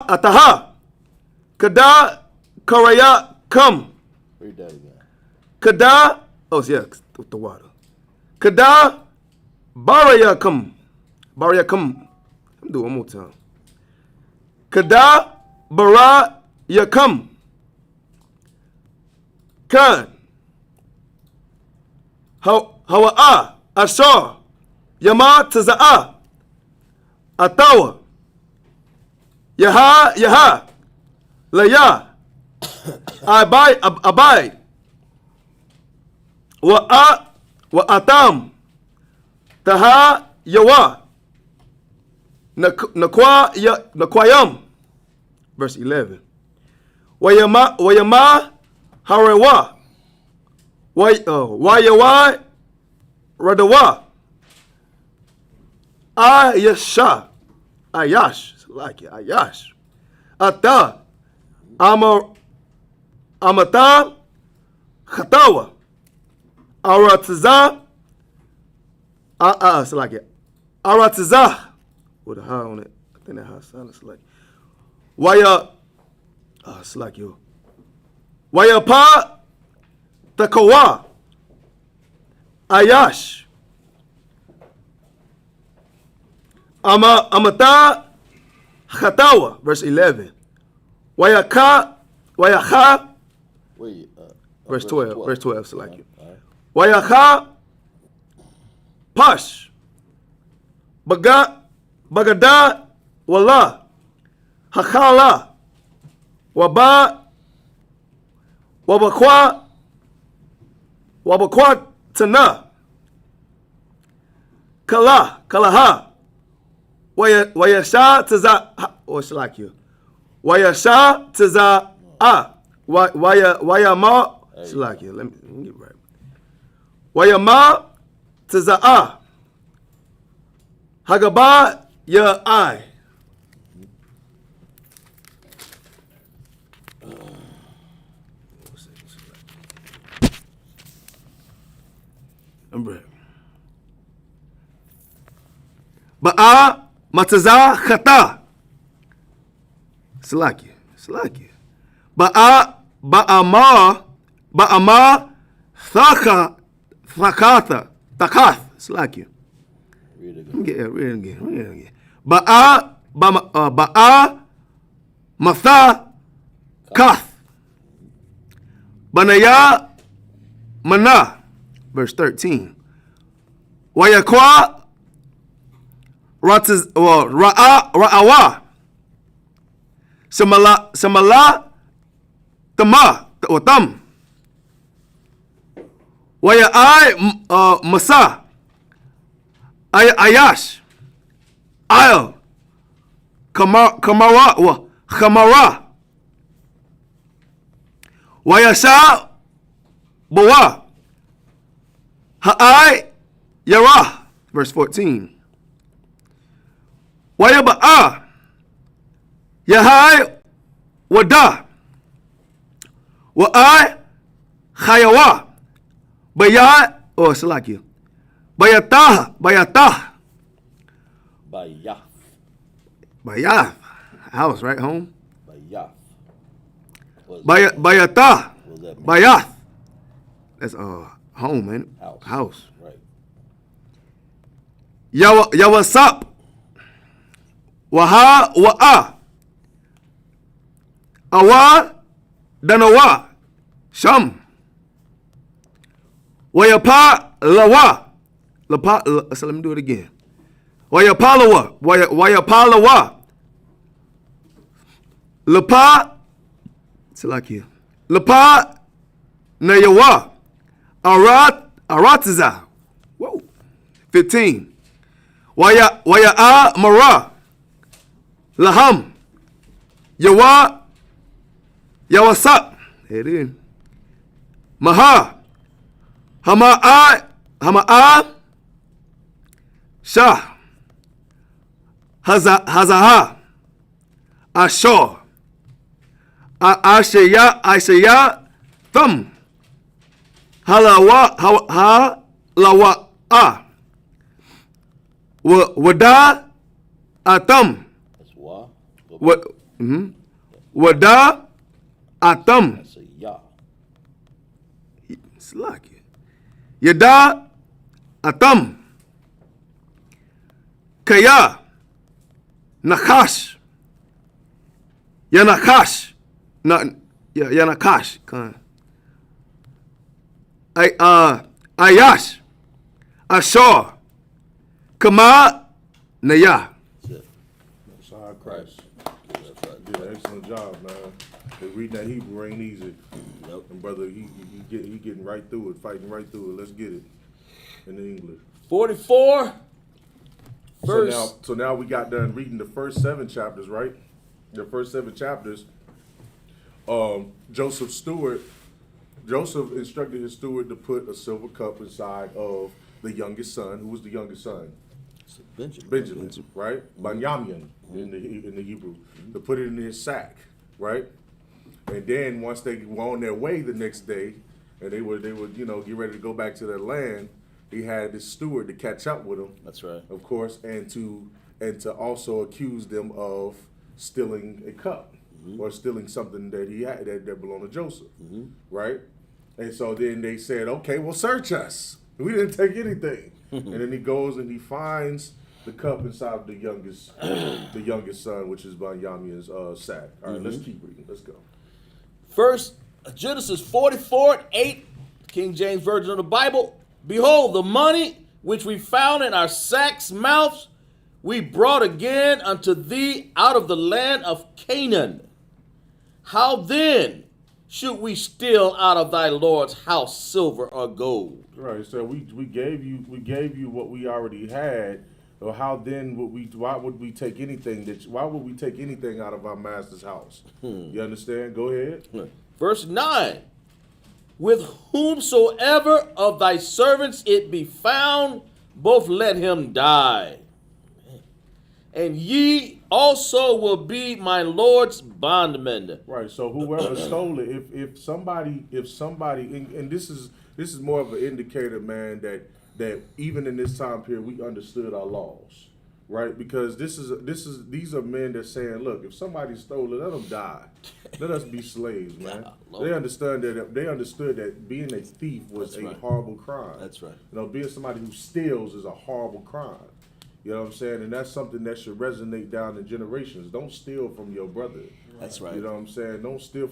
ataha. Kada karaya come. Read that again. Kada, oh yeah, with the water. Kada baraya come. Baraya come. Let me do it one more time. Kada baraya come. Kan. Hawa'a. Ashar. Yama taza'a. Atawa. Yaha. Laya. Abide. Wa'atam. Taha yawa. Nakwayam. Verse 11. Wayama harewa. Wayawa radawa. Ayash. Like it. Ayash. Ata. Amata. Khatawa. Aratiza. It's like it. Aratiza. With a ha on it. I think that ha sounds like. Waya. It's like you. Wayapa. Takawa. Ayash. Amata. Khatawa. Verse 11. Wayaha. Wait, verse 12. Verse 12. So like you. Right. Wayaha. Pash. Bagada. Wala. Hakala. Waba. Wabakwa tana. Kalaha. Wayasha taza. Or it's like you. Wayasha taza. Wayama. It's like you. Let me get it right. Wayama taza. Hagaba ya I. Ba'a mataza khata. Slaki. Ba'ama thakatha. Slaki. Read it Read it again. Ba'a matha kath. Banaya mana. Verse 13. Wayakwa ra'awa. Samala tama or tam. Waya'ai masa. Ayash. Ayal. Khamara. Wayasha bawa. Ha'ai yara. Verse 14. Wayaba'a. Yahai wada. Wa'ai khayawa. Bayat. Oh, it's like you. Bayatah. Bayath. House, right? Home? Bayatah. Bayath. That's home, man. House. Right. Yawasap. Waha wa'a. Awa danawa. Sham. Wayapa lawa. So let me do it again. Wayapalawa. Wayapalawa. Lapa. It's like here. Lapa nayawa. Aratiza. Whoa. 15. Waya'a mara. Laham. Yawasap. There it is. Maha. Hama'a. Shah. Hazaha. Ashor. Ashaya. Thumb. Halawa. Wada. Atam. That's wa. Wada atam. That's a Yah. Slack. Yada atam. Kaya. Nakash. Yanakash. Yanakash. Ayash. Ashar. Kama. Naya. That's it. Sorry, Christ. That's right. Did an excellent job, man. Reading that Hebrew ain't easy. Yep. And brother, he getting right through it, fighting right through it. Let's get it in the English. 44. Verse. So now we got done reading the first 7 chapters, right? The first 7 chapters. Joseph instructed his steward to put a silver cup inside of the youngest son. Who was the youngest son? Benjamin, right? Benjamin in the Hebrew. To put it in his sack, right? And then once they were on their way the next day, and they would get ready to go back to their land, he had this steward to catch up with them. That's right. Of course, and to also accuse them of stealing a cup or stealing something that he had that belonged to Joseph, right? And so then they said, "Okay, well, search us. We didn't take anything." And then he goes and he finds the cup inside the youngest son, which is Benjamin's sack. All right, let's keep reading. Let's go. First, Genesis 44:8, King James Version of the Bible. Behold, the money which we found in our sacks' mouths, we brought again unto thee out of the land of Canaan. How then should we steal out of thy Lord's house silver or gold? Right. So we gave you what we already had. Or how then why would we take anything out of our master's house? You understand? Go ahead. Verse 9. With whomsoever of thy servants it be found, both let him die. And ye also will be my Lord's bondmen. Right. So whoever stole it, if somebody, and this is more of an indicator, man, that even in this time period we understood our laws, right? Because these are men that saying, look, if somebody stole it, let them die. Let us be slaves, man. They understood that being a thief was a horrible crime. That's right. Being somebody who steals is a horrible crime. You know what I'm saying? And that's something that should resonate down the generations. Don't steal from your brother. That's right. You know what I'm saying? Don't steal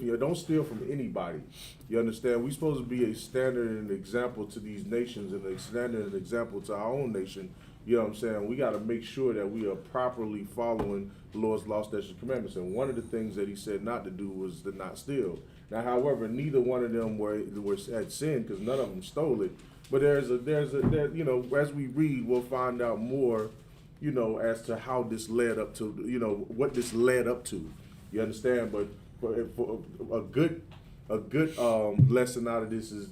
from anybody. You understand? We're supposed to be a standard and an example to these nations and a standard and example to our own nation. You know what I'm saying? We got to make sure that we are properly following the Lord's law, statutes, and commandments. And one of the things that he said not to do was to not steal. Now, however, neither one of them had sinned because none of them stole it. But there's as we read, we'll find out more, as to how this led up to, what this led up to. You understand? But for a good lesson out of this is,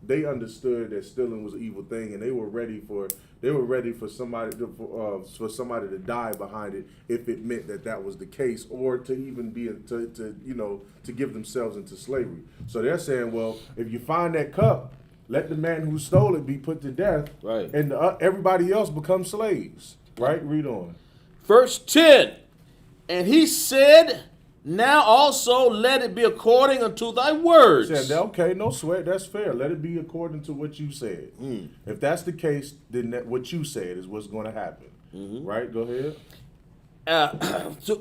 they understood that stealing was an evil thing, and they were ready for somebody to die behind it if it meant that was the case, or to even be to give themselves into slavery. So they're saying, well, if you find that cup, let the man who stole it be put to death, right? And everybody else become slaves, right? Read on. Verse 10. And he said, now also let it be according unto thy words. He said, okay, no sweat, that's fair. Let it be according to what you said. If that's the case, then what you said is what's going to happen. Right? Go ahead.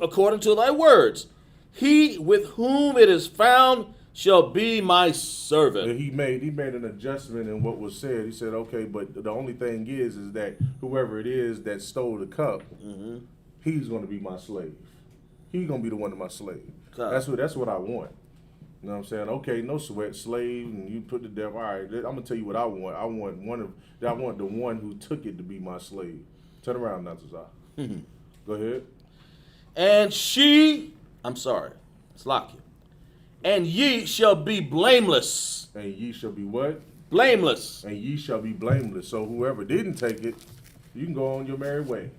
According to thy words, he with whom it is found shall be my servant. And he made an adjustment in what was said. He said, okay, but the only thing is that whoever it is that stole the cup, he's going to be my slave. He's going to be the one of my slave. That's what I want. You know what I'm saying? Okay, no sweat, slave, and you put the devil. All right, I'm gonna tell you what I want. I want the one who took it to be my slave. Turn around, Natazah. Go ahead. And Slakia. And ye shall be blameless. And ye shall be what? Blameless. And ye shall be blameless. So whoever didn't take it, you can go on your merry way.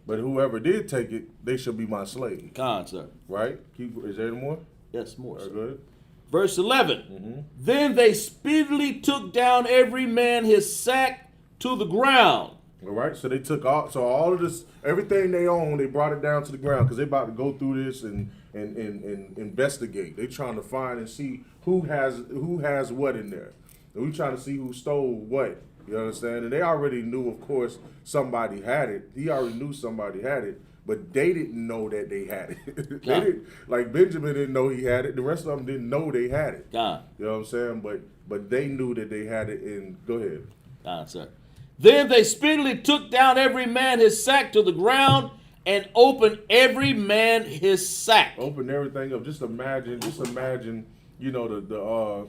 But whoever did take it, they shall be my slave. Sir. Right? Is there any more? Yes, more. Very good. Verse 11. Then they speedily took down every man his sack to the ground, All right, so they took all of this, everything they own, they brought it down to the ground because they about to go through this and investigate. They trying to find and see who has what in there. And we trying to see who stole what. You understand? And they already knew, of course, somebody had it. He already knew somebody had it, but they didn't know that they had it. They didn't, like Benjamin didn't know he had it. The rest of them didn't know they had it. God. You know what I'm saying? But they knew that they had it. And go ahead. God, sir. Then they speedily took down every man his sack to the ground and opened every man his sack. Open everything up. Just imagine, you know,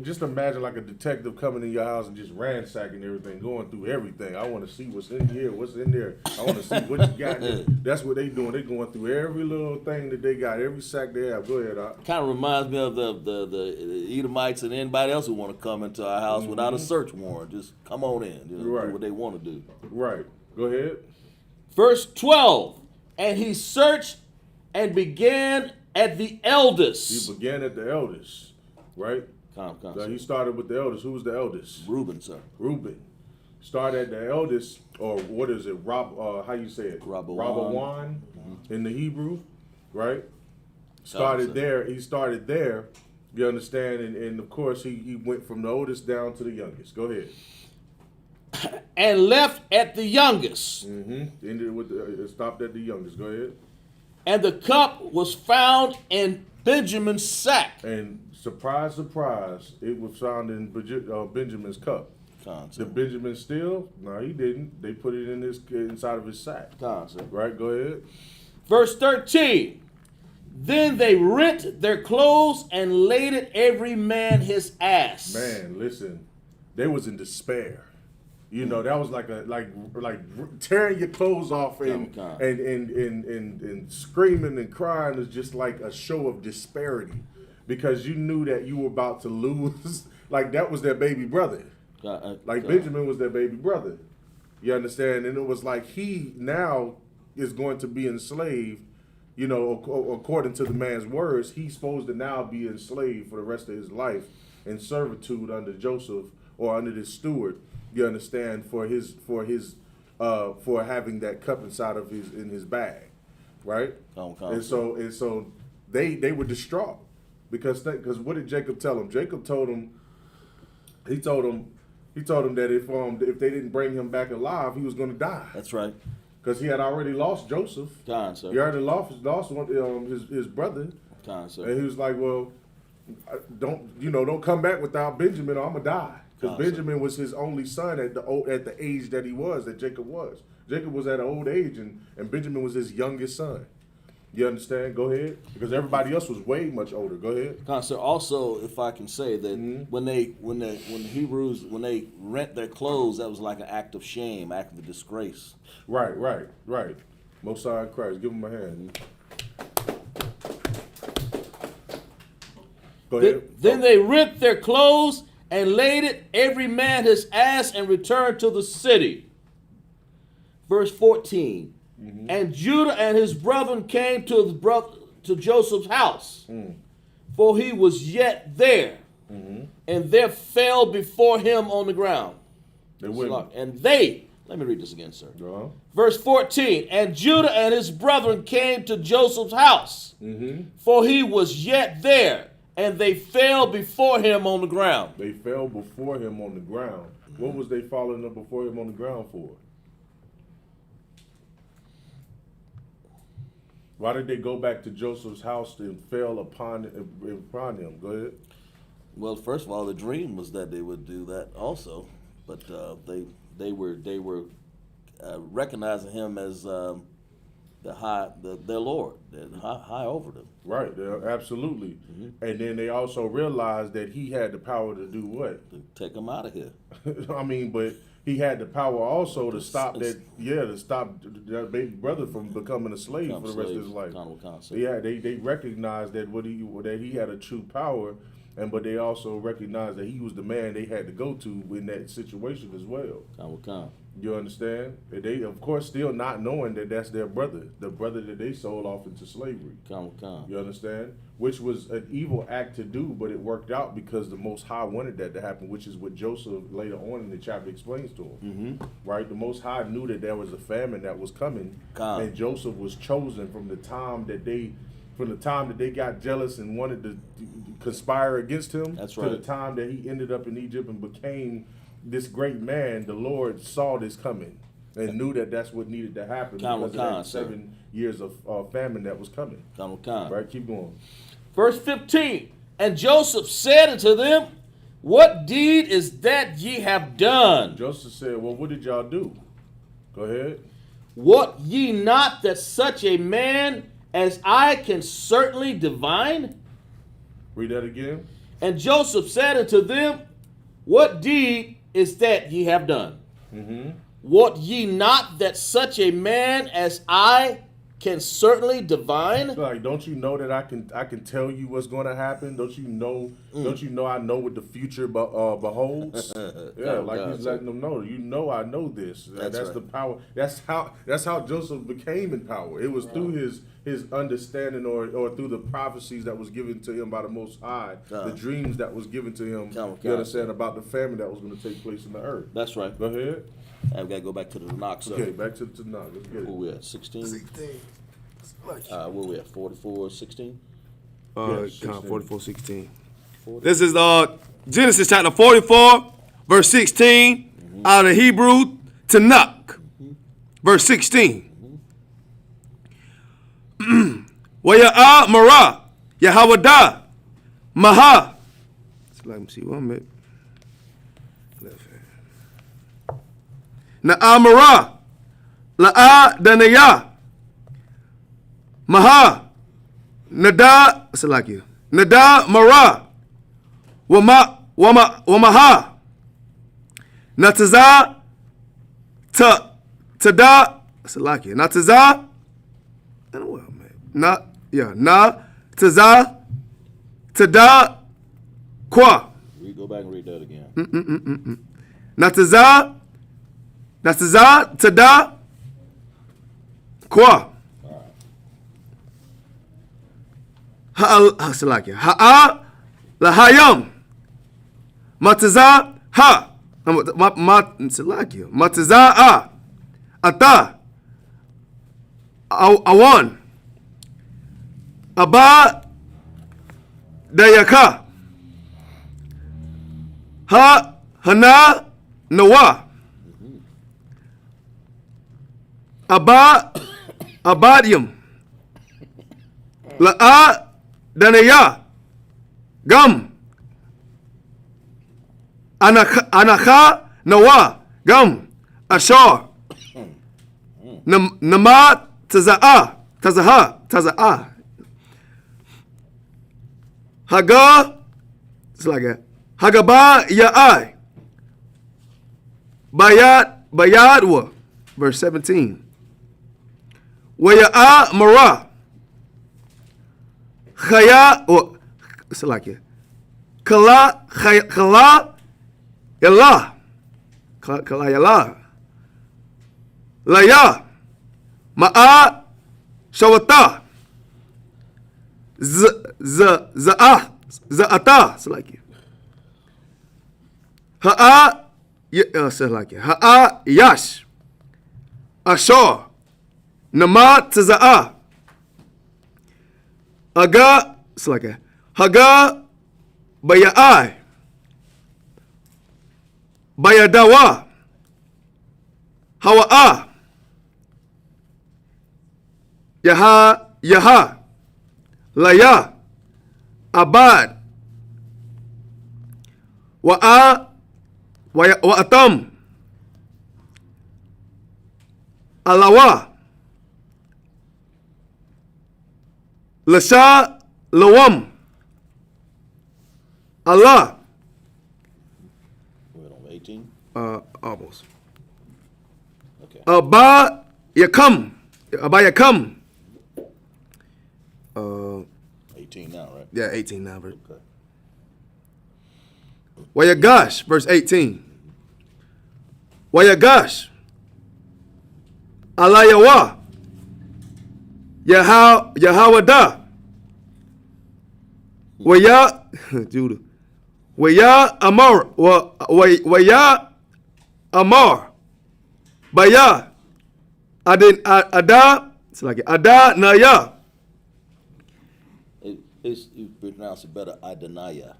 just imagine like a detective coming in your house and just ransacking everything, going through everything. I want to see what's in here, what's in there. I want to see what you got there. That's what they doing. They going through every little thing that they got, every sack they have. Go ahead, Doc. Kind of reminds me of the Edomites and anybody else who want to come into our house without a search warrant. Just come on in, do what they want to do. Right. Go ahead. Verse 12, and he searched and began at the eldest. He began at the eldest, right? So he started with the eldest. Who was the eldest? Reuben, sir. Reuben. Started at the eldest, or what is it? How you say it? Rabawan in the Hebrew, right? Started there. He started there. You understand? And of course, he went from the oldest down to the youngest. Go ahead. And left at the youngest. Ended with stopped at the youngest. Go ahead. And the cup was found in Benjamin's sack. And surprise, surprise, it was found in Benjamin's cup. Did Benjamin steal? No, he didn't. They put it in inside of his sack. Right, go ahead. Verse 13. Then they rent their clothes and laded every man his ass. Man, listen, they was in despair. You know, that was like tearing your clothes off and screaming and crying is just like a show of disparity, because you knew that you were about to lose. Like that was their baby brother. Benjamin was their baby brother. You understand? And it was like he now is going to be enslaved. You know, according to the man's words, he's supposed to now be enslaved for the rest of his life in servitude under Joseph or under this steward. You understand, for having that cup inside of his bag, right? And so they were distraught because what did Jacob tell them? Jacob told them that if they didn't bring him back alive, he was going to die. That's right. Because he had already lost Joseph. He already lost his brother. And he was like, well, don't come back without Benjamin, or I'm gonna die. Because Benjamin was his only son at the age that Jacob was. Jacob was at an old age, and Benjamin was his youngest son. You understand? Go ahead. Because everybody else was way much older. Go ahead. Also, if I can say that when Hebrews rent their clothes, that was like an act of shame, act of disgrace. Right. Most High Christ, give him a hand. Go ahead. Then they rent their clothes and laded every man his ass and returned to the city. Verse 14. And Judah and his brethren came to Joseph's house, for he was yet there, and there fell before him on the ground. Let me read this again, sir. Verse 14. And Judah and his brethren came to Joseph's house, for he was yet there, and they fell before him on the ground. They fell before him on the ground. What was they falling up before him on the ground for? Why did they go back to Joseph's house and fell upon him? Go ahead. Well, first of all, the dream was that they would do that also, but they were recognizing him as their Lord, high over them. Right, absolutely. And then they also realized that he had the power to do what? To take them out of here. I mean, but he had the power also to stop that baby brother from becoming a slave for the rest of his life. Yeah, they recognized that he had a true power, but they also recognized that he was the man they had to go to in that situation as well. You understand? And they, of course, still not knowing that that's their brother, the brother that they sold off into slavery. Come. You understand? Which was an evil act to do, but it worked out because the Most High wanted that to happen, which is what Joseph later on in the chapter explains to him. Right? The Most High knew that there was a famine that was coming, and Joseph was chosen from the time that they got jealous and wanted to conspire against him. That's to right. the time that he ended up in Egypt and became this great man. The Lord saw this coming and knew that that's what needed to happen because of that 7 years of famine that was coming. Right? Keep going. Verse 15. And Joseph said unto them, what deed is that ye have done? Joseph said, well, what did y'all do? Go ahead. Wot ye not that such a man as I can certainly divine? Read that again. And Joseph said unto them, what deed is that ye have done? Wot ye not that such a man as I can certainly divine? Like, don't you know that I can tell you what's going to happen? Don't you know? Don't you know I know what the future beholds? Yeah, like he's letting them know. You know, I know this. That's right. the power. That's how Joseph became in power. It was through his understanding or through the prophecies that was given to him by the Most High, the dreams that was given to him. You understand about the famine that was going to take place in the earth. That's right. Go ahead. I've got to go back to the Tanakh. Okay, back to the Tanakh. Let's get it. Where we at? 16? 16. Where we at? 44, 16? Yes, 44:16. This is Genesis chapter 44, verse 16, out of Hebrew Tanakh, verse 16. Waya'a Mara, Yahawada, Maha. Let me see 1 minute. Na'amara, La'a Danaya, Maha, Nada, Salakia, Nada Mara, Wamaha, Nataza, Tada, Salakia, Nataza, Taza, Tada, Kwa. We go back and read that again. Nataza, Tada, Kwa. Ha'a lahayam mataza ha mataza a ata awan aba dayaka ha hana nawa abadium la'a Danaya, Gam, Anaka, Nawa, Gam, Ashar, Namat, Taza'a, Haga, it's like a Hagaba Ya'ai, Bayadwa, verse 17. Waya'a Mara. Khaya, or Salakia, Kala, Yala, Laya, Ma'a, Shawata, Za'ata, Salakia, Ha'a, Salakia, Ha'a, Yash, Ashar, Namat, Za'a. Haga, it's like a Haga Baya'ai Bayadawa Hawa'a Yaha Laya Abad Wa'atam Alawa Lasha Lawam Allah. We're on 18? Almost. Okay. Aba Yakam. 18 now, right? Yeah, 18 now, verse. Okay. Wayagash, verse 18. Wayagash, Alayawa. Yahawada. Waya Judah. Waya Amar. Waya Amar. Baya. Ada. It's like Ada Naya. You pronounce it better, Adonaiah.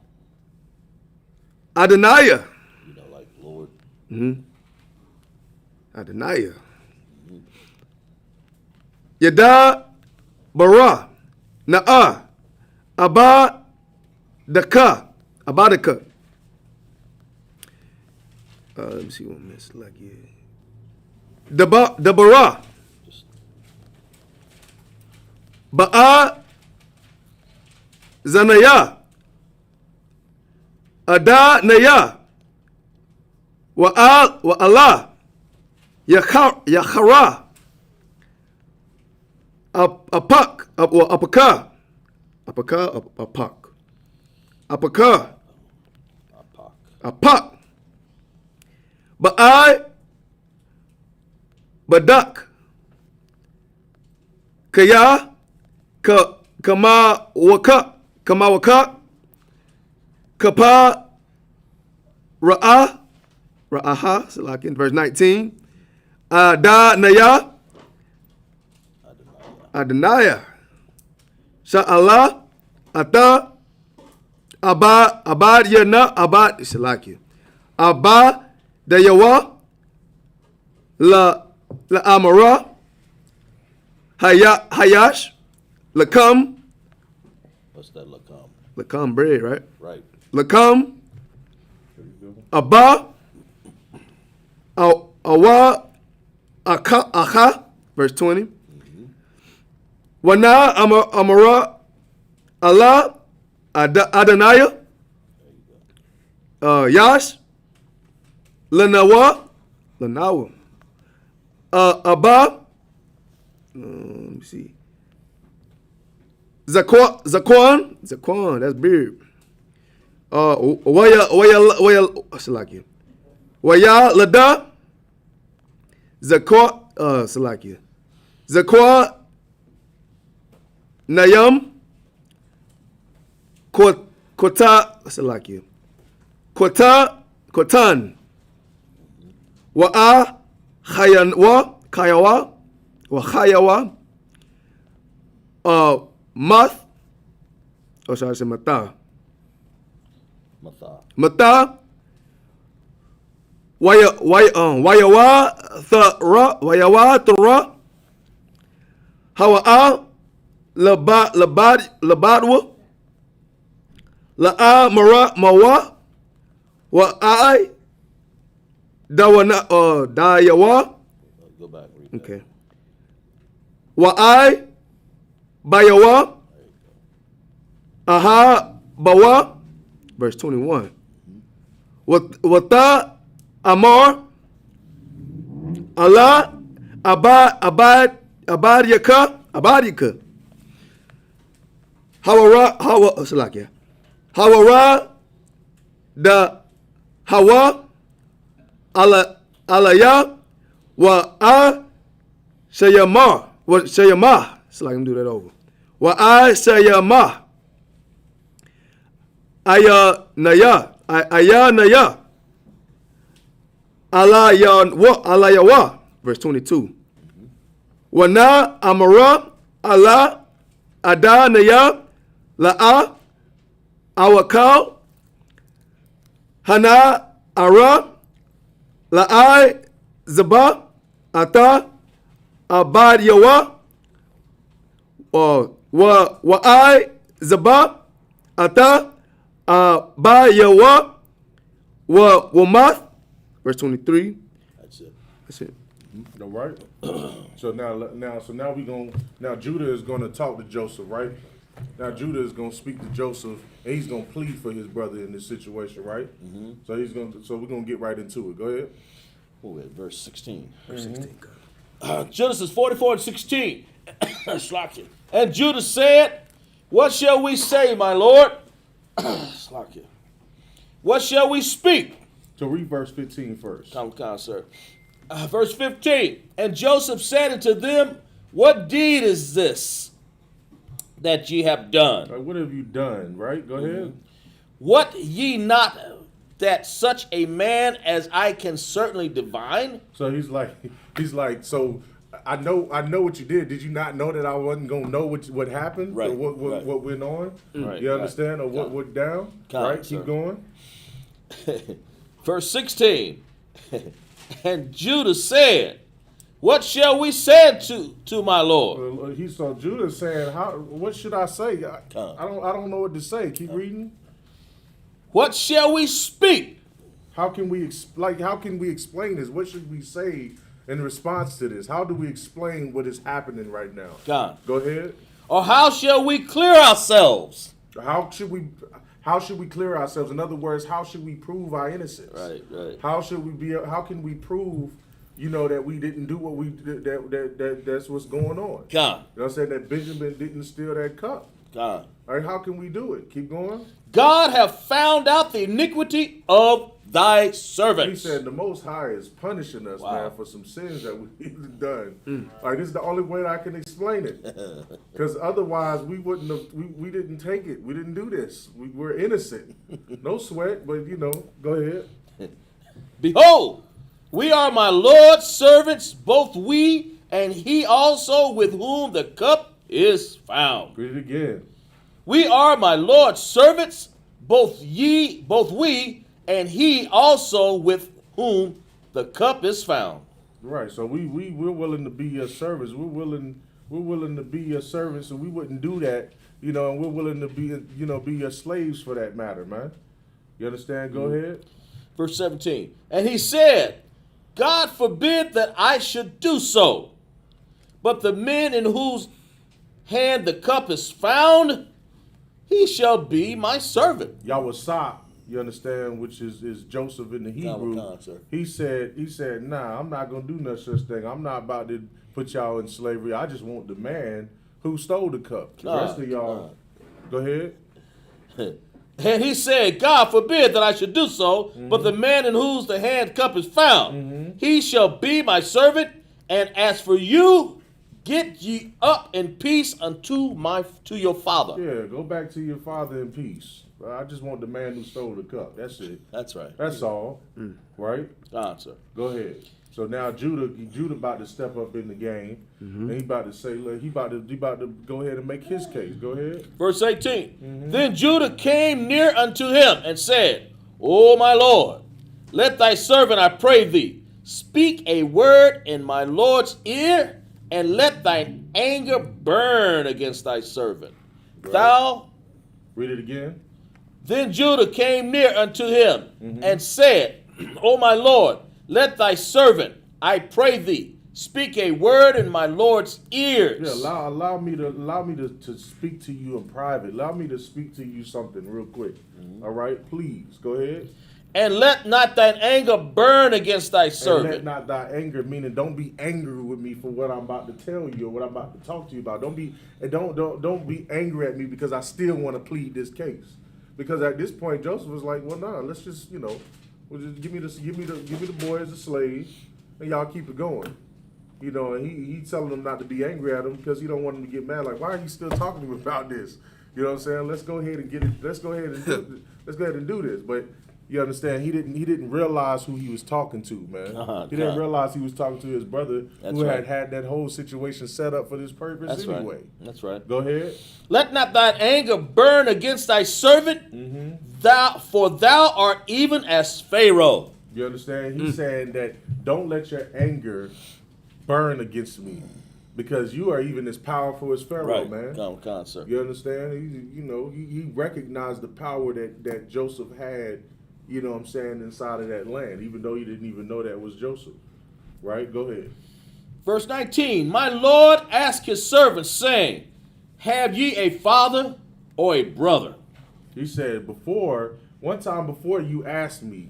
Adonaiah. You know, like Lord. Adonaiah. Yada Bara. Na'a. Abba Daka. Abadaka. Let me see what I missed. Like, yeah. Dabara. Ba'a Zanaya. Ada Naya. Wa'ala. Yakhara. Apak. Apaka. Apak. Apaka. Apak. Ba'ai. Badak. Kaya. Kama waka. Kapa. Ra'aha. So like in verse 19. Da Naya. Adonaiah. Sha'ala. Ata. Abad yana. Abad. It's like you. Abba. Dayawa. La Amara. Hayash. Lakam. What's that lakam? Lakam bread, right? Right. Lakam. Abba. Awa. Aha. Verse 20. Wana Amara. Allah. Adonaiah. Yash. Lanawa. Abba. Let me see. Zaquan, that's beard. Waya, Salakia. Waya Lada. Salakia. Zakwa Nayam. Kota, Salakia. Kotan. Wa'a Kayawa. Math. Or should I say Mata? Mata. Wayawa Thara. Hawa'a Labadwa. La'a Mara Mawa. Wa'ai Dawana Dayawa. Go back. Okay. Wa'ai Bayawa. Aha Bawa. Verse 21. Wata Amar. Allah Abadika. Hawara da Hawa Alaya wa Shayama. It's like I'm do that over. Wa Shayama. Aya Naya. Alayawa. Verse 22. Wana Amara Allah Adanaya La'a Awakal Hana Ara La'ai Zaba Ata Abad Yawa Wa'ai Zaba Ata Abad Yawa Wamath. Verse 23. That's it. All right. So now Judah is gonna talk to Joseph, right? Now Judah is gonna speak to Joseph, and he's gonna plead for his brother in this situation, right? So we're gonna get right into it. Go ahead. Verse 16. Verse 16. Genesis 44:16. Slakia. And Judah said, "What shall we say, my lord?" Slakia. What shall we speak? So read verse 15 first. Come, sir. Verse 15. And Joseph said unto them, what deed is this that ye have done? Like, what have you done? Right? Go ahead. What ye not that such a man as I can certainly divine? So he's like, so I know what you did. Did you not know that I wasn't gonna know what happened? Right, Or what right. went on? Right, You understand? right. Or what went down? Right? Sir. Keep going. Verse 16. And Judah said, what shall we say to my Lord? Well, he saw Judah saying, what should I say? I don't know what to say. Keep reading. What shall we speak? How can we explain this? What should we say in response to this? How do we explain what is happening right now? God. Go ahead. Or how shall we clear ourselves? How should we clear ourselves? In other words, how should we prove our innocence? Right. How can we prove, that we didn't do what we did, that's what's going on? God. You know what I'm saying? That Benjamin didn't steal that cup. God. All right, how can we do it? Keep going. God have found out the iniquity of thy servants. He said the Most High is punishing us, man, for some sins that we've done. Like, this is the only way I can explain it. Because otherwise, we wouldn't have, we didn't take it. We didn't do this. We're innocent. No sweat, but, go ahead. Behold, we are my Lord's servants, both we and he also with whom the cup is found. Read it again. We are my Lord's servants, both we, and he also with whom the cup is found. Right. So we're willing to be your servants. We're willing to be your servants, and we wouldn't do that, and we're willing to be your slaves for that matter, man. You understand? Go ahead. Verse 17. And he said, God forbid that I should do so, but the men in whose hand the cup is found, he shall be my servant. Yahweh, you understand, which is Joseph in the Hebrew. He said, nah, I'm not gonna do no such thing. I'm not about to put y'all in slavery. I just want the man who stole the cup. The rest of y'all, go ahead. And he said, God forbid that I should do so, but the man in whose the hand cup is found, he shall be my servant. And as for you, get ye up in peace to your father. Yeah, go back to your father in peace. I just want the man who stole the cup. That's it. That's right. That's all. Right? Answer. Go ahead. So now Judah about to step up in the game, and he about to say, look, he about to go ahead and make his case. Go ahead. Verse 18. Then Judah came near unto him and said, O my Lord, let thy servant, I pray thee, speak a word in my Lord's ear, and let thine anger burn against thy servant. Right. Thou. Read it again. Then Judah came near unto him and said, O my Lord, let thy servant, I pray thee, speak a word in my Lord's ears. Yeah, allow me to speak to you in private. Allow me to speak to you something real quick. All right, please go ahead. And let not thine anger burn against thy servant. And let not thy anger, meaning don't be angry with me for what I'm about to tell you or what I'm about to talk to you about. Don't be angry at me because I still want to plead this case. Because at this point, Joseph was like, well, nah, let's just, we'll just give me the boy as a slave, and y'all keep it going. And he telling them not to be angry at him because he don't want them to get mad. Like, why are you still talking to me about this? You know what I'm saying? Let's go ahead and get it. Let's go ahead and do this. But you understand, he didn't realize who he was talking to, man. He didn't realize he was talking to his brother who had that whole situation set up for this purpose anyway. Right. That's right. Go ahead. Let not thine anger burn against thy servant, for thou art even as Pharaoh. You understand? He's saying that don't let your anger burn against me because you are even as powerful as Pharaoh, man. Come, sir. You understand? He recognized the power that Joseph had, inside of that land, even though he didn't even know that was Joseph. Right? Go ahead. Verse 19, my Lord asked his servants, saying, have ye a father or a brother? He said, one time before you asked me,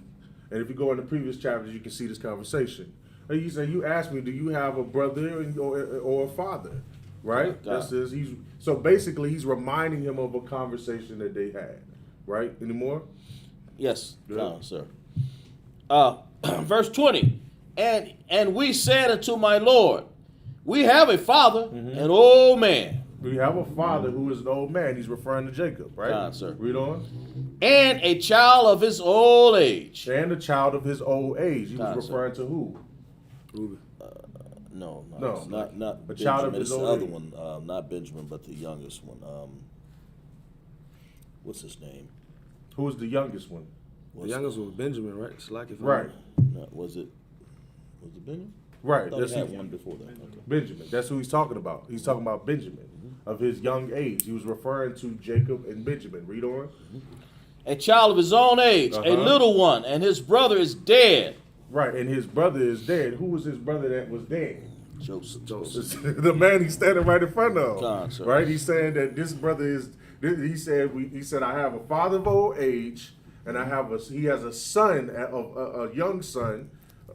and if you go in the previous chapters, you can see this conversation. He said, you asked me, do you have a brother or a father? Right? So basically, he's reminding him of a conversation that they had. Right? Any more? Yes, sir. Verse 20. And we said unto my Lord, we have a father, an old man, We have a father who is an old man. He's referring to Jacob, right? God, sir. Read on. and a child of his old age. And a child of his old age. He was God, referring to who? No, No, it's not a Benjamin. child of It's his the old other age. one, not Benjamin, but the youngest one. What's his name? Who's the youngest one? The youngest was Benjamin, right? It's like if Right. No, was it Benjamin? Right. I thought That's he had who- one before that. Okay. Benjamin. That's who he's talking about. He's talking about Benjamin of his young age. He was referring to Jacob and Benjamin. Read on. A child of his own age, a Uh-huh. little one, and his brother is dead. Right. And his brother is dead. Who was his brother that was dead? Joseph. The man he's standing right in front of. God, sir. Right. He's saying that this brother is. He said I have a father of old age, and he has a son, a young son,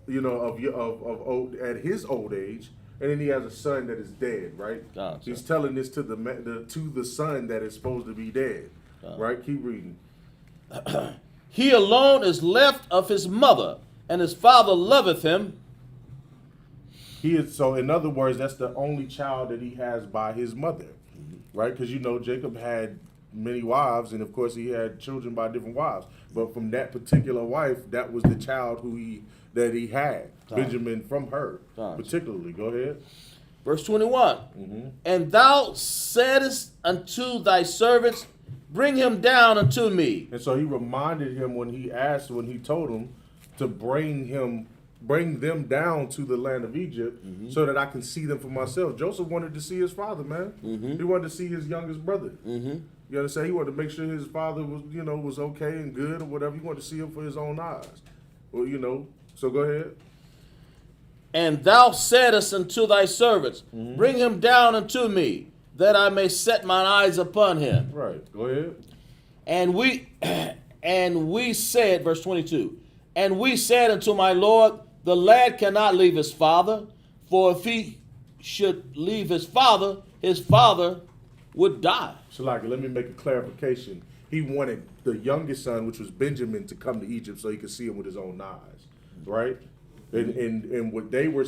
of old at his old age, and then he has a son that is dead. Right. God, sir. He's telling this to the son that is supposed to be dead. Right. Keep reading. He alone is left of his mother, and his father loveth him. So in other words, that's the only child that he has by his mother, right? Because Jacob had many wives, and of course he had children by different wives. But from that particular wife, that was the child that he had, Benjamin, from her, particularly. Go ahead. Verse 21. And thou saidest unto thy servants, bring him down unto me. And so he reminded him when he told him to bring them down to the land of Egypt so that I can see them for myself. Joseph wanted to see his father, man. He wanted to see his youngest brother. You understand? He wanted to make sure his father was okay and good or whatever. He wanted to see him for his own eyes. Well, so go ahead. And thou saidest unto thy servants, bring him down unto me, that I may set mine eyes upon him. Right. Go ahead. And we said, verse 22, and we said unto my Lord, the lad cannot leave his father, for if he should leave his father would die. Shalaki, let me make a clarification. He wanted the youngest son, which was Benjamin, to come to Egypt so he could see him with his own eyes, right? And what they were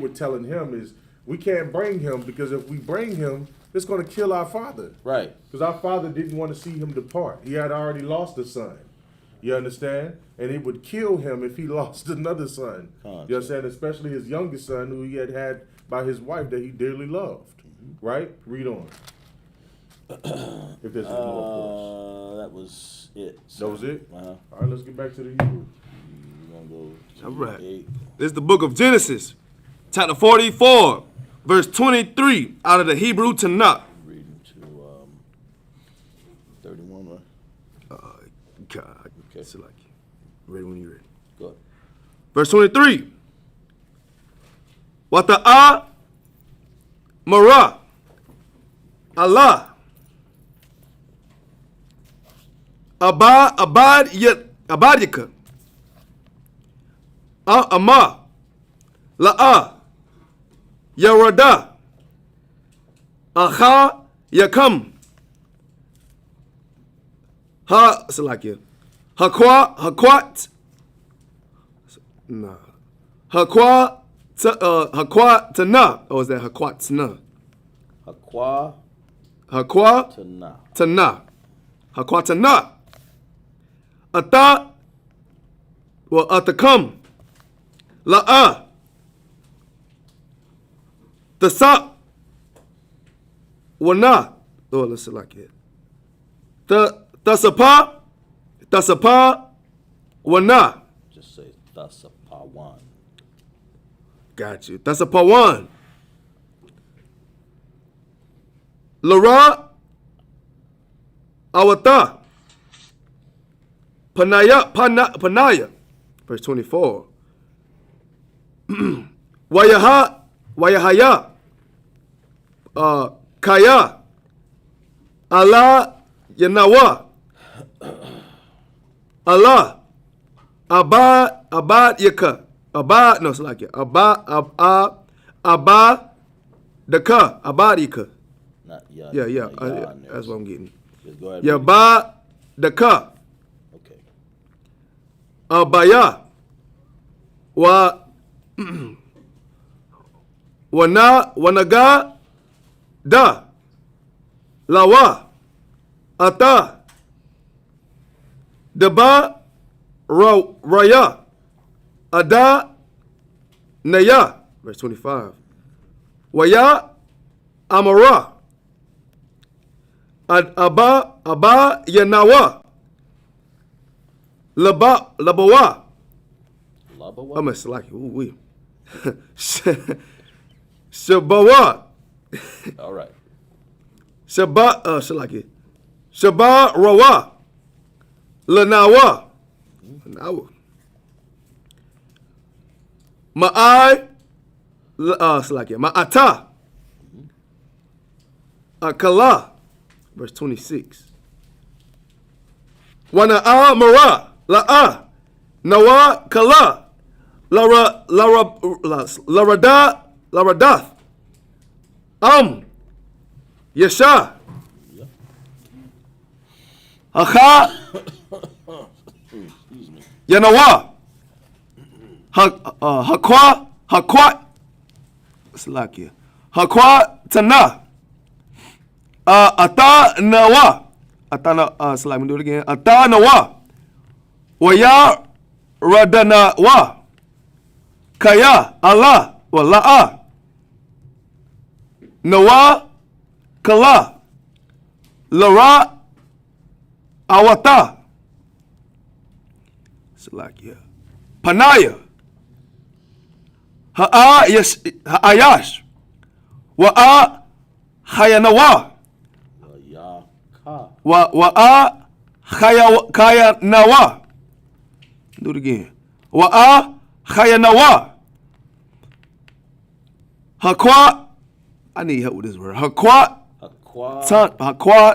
telling him is, we can't bring him because if we bring him, it's going to kill our father, Right. Because our father didn't want to see him depart. He had already lost a son. You understand? And it would kill him if he lost another son. You understand? Especially his youngest son, who he had by his wife that he dearly loved. Right? Read on. If there's more, of course. That was it. That was it? Uh-huh. All right, let's get back to the Hebrew. We're gonna go to All right. 8. This is the book of Genesis, chapter 44, verse 23, out of the Hebrew Tanakh. Reading to 31, right? God, Okay. it's like ready when you're ready. Go ahead. Verse 23. Wata'a Mara Allah Abadika Ama La'a Yarada Aha Yakam Ha Salakia Hakwat Nah Hakwa Tana, or is that Hakwat Tana? Hakwa Tana. Tana. Hakwa Tana. Ata, well, Atakam. La'a. Tasa. Wana. Oh, let's see like it. Tasapa. Tasapa. Wana. Just say Tasapawan. Got you. That's a pawan. Lara Awata Panaya. Verse 24. Wayahaya Kaya Allah Yanawa Allah Abad Yaka Abba, no, it's like it. Abba, Daka, Abadika. Not Yad. Yeah, not Yad in there. that's what I'm getting. Just go ahead. Yaba, Daka, Okay. Abaya, Wa Wanaga da lawa ata daba raya ada naya. Verse 25. Waya amara aba yanawa labawa. I'm a slack. Ooh, Shabawa. All right. Shalaki. Shaba Rawa. Lanawa. Lanawa. Ma'ai. Slaki. Ma'ata. Akala. Verse 26. Wana'a Mara. La'a. Nawa Kala. Laradath. Yesha. Hacha. Yanawa. Hakwa. Slakia. Hakwa Tana. Ata Nawa. Atana. Let me do it again. Ata Nawa. Waya Radana Wa. Kaya Allah wa la'a nawa kala lara awata Salakia panaya ha'ayash wa'a khayanawa wa'a khayanawa. Do it again. Wa'a khayanawa. Hakwa, I need help with this word. Hakwa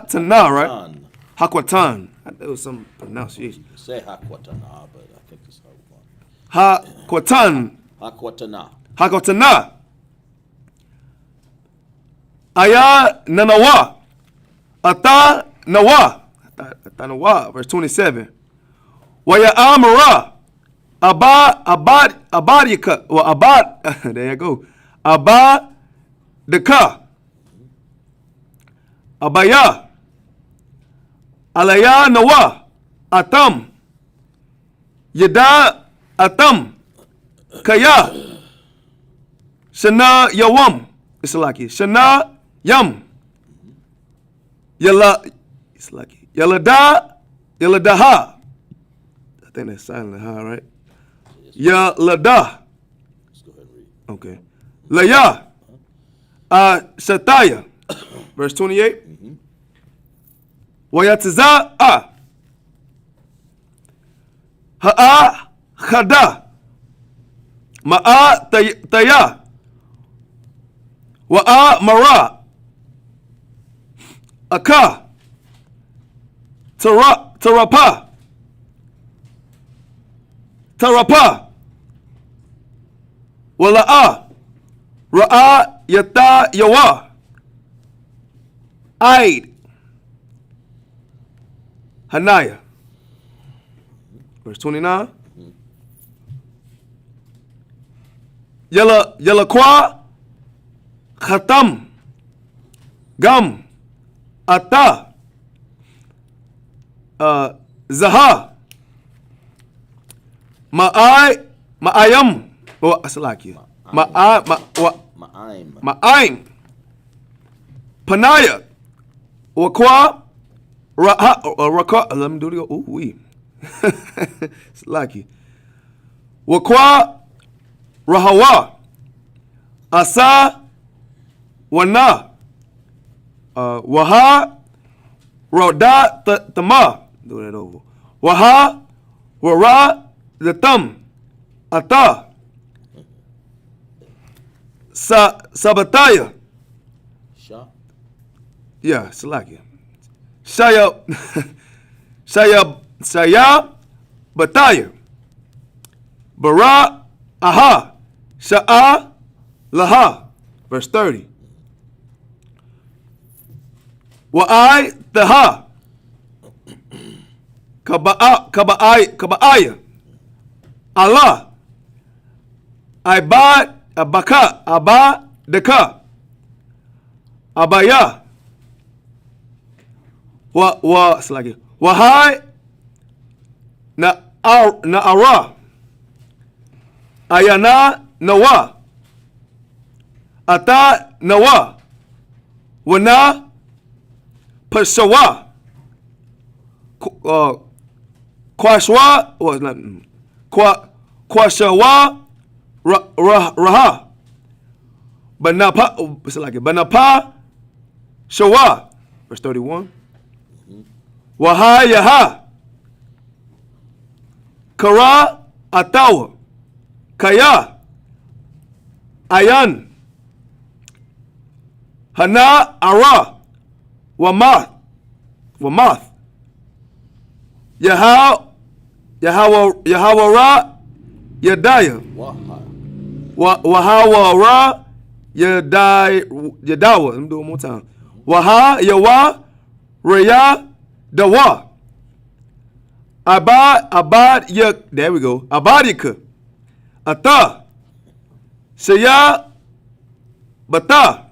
Tana, right? Hakwatan. There was some pronunciation. You say Hakwatana, but I think it's how we want. Hakwatan. Hakwatana. Hakwatana. Aya Nanawa. Ata Nawa. Ata Nawa. Verse 27. Waya Amara. Abadika. Well, Abad. There you go. Abba deka abaya alaya nawa atam yada atam kaya shana yawam. It's like it. Shana yam yala. It's like it. Yaladaha. I think that's silent, huh? Right? Yalada. Let's go ahead and read. Okay. Laya, Shataya, verse 28. Wayatiza ha'a khada ma'a taya wa'a mara aka tarapa wala'a Ra'a yata yawa. Aid. Hanaya. Verse 29. Yala kwa. Khatam. Gam. Ata. Zaha. Ma'ayam. Oh, asalaki. Ma'aim. Panaya. Wakwa. Raka. Let me do it. Ooh, we. It's lucky. Wakwa. Rahawa. Asa. Wana. Waha. Roda. Tama. Do that over. Waha. Wara. The thumb. Ata. Sabataya. Sha. Yeah, Salakia. Shaya Bataya. Bara Aha. Sha'a Laha. Verse 30. Wa'ai Taha. Kaba'aya. Allah. Abaka, Abba, Deka, Abaya, it's like it. Wahai, Ara, Ayana, Nawa, Ata, Nawa, Wana, Pasawa, Kwashwa, was not Kwashawa, Raha, Banapa, it's like it. Banapa, Shawa, verse 31. Waha Yaha, Kara Atawa, Kaya, Ayan, Hana Ara, Wamath, Yahawara, Yadaya, Wahawara, Yadawa. Let me do it one more time. Waha Yawa, Raya, Dawa. Abad Yak. There we go. Abadika. Ata. Saya Bata.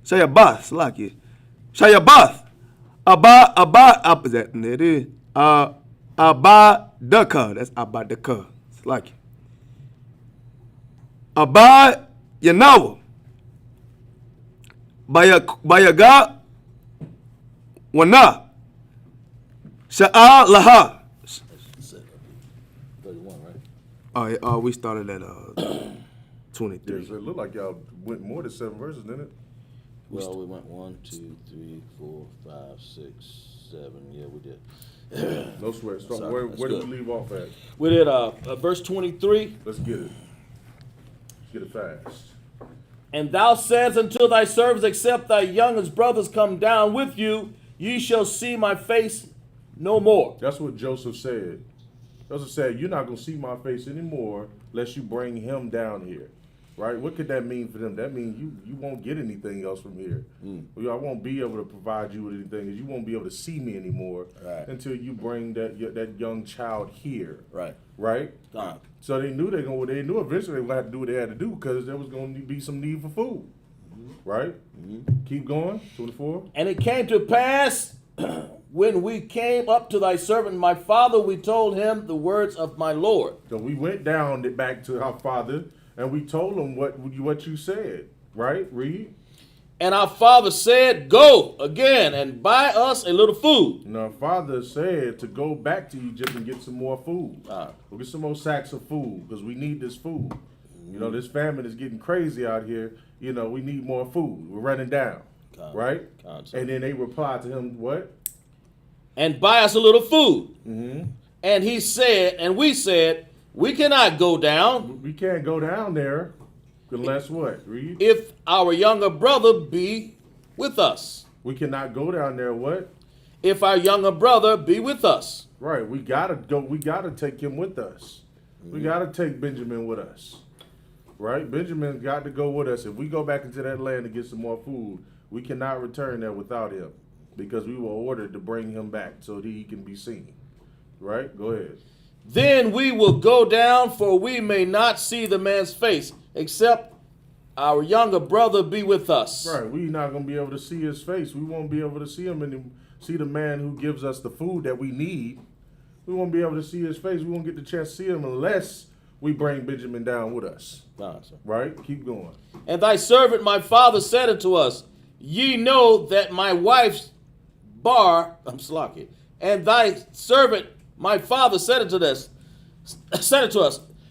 Saya Bath. Like it. Saya Bath. Abba. There it is. Abadaka. That's Abadaka. It's like it. Abba Yanawa. Bayaga Wana. Sha'a Laha. 31, right? Oh, we started at 23. Yeah, so it looked like y'all went more than 7 verses, didn't it? Well, we went 1, 2, 3, 4, 5, 6, 7. Yeah, we did. No sweat. So Sorry, where that's did good. we leave off at? We did verse 23. Let's get it. Let's get it fast. And thou saidst unto thy servants, except thy youngest brothers come down with you, ye shall see my face no more. That's what Joseph said. Joseph said, you're not going to see my face anymore unless you bring him down here. Right? What could that mean for them? That means you won't get anything else from here. I won't be able to provide you with anything. You won't be able to see me anymore until you bring that young child here. Right. Right? God. So they knew they knew eventually they would have to do what they had to do because there was going to be some need for food. Right? Keep going. 24. And it came to pass when we came up to thy servant my father, we told him the words of my Lord. So we went down back to our father and we told him what you said. Right? Read. And our father said, go again and buy us a little food. And our father said to go back to Egypt and get some more food. We'll get some more sacks of food because we need this food. You know, this famine is getting crazy out here. You know, we need more food. We're running down. Right? And then they replied to him, what? And buy us a little food. And he said, and we said, we cannot go down. We can't go down there unless what? Read. If our younger brother be with us. We cannot go down there what? If our younger brother be with us. Right. We gotta go. We gotta take him with us. We gotta take Benjamin with us. Right? Benjamin got to go with us. If we go back into that land to get some more food, we cannot return there without him because we were ordered to bring him back so that he can be seen. Right? Go ahead. Then we will go down, for we may not see the man's face, except our younger brother be with us. Right. We're not going to be able to see his face. We won't be able to see him and see the man who gives us the food that we need. We won't be able to see his face. We won't get the chance to see him unless we bring Benjamin down with us. Right? Keep going. And thy servant my father said unto us, ye know that my wife's and thy servant my father said unto us,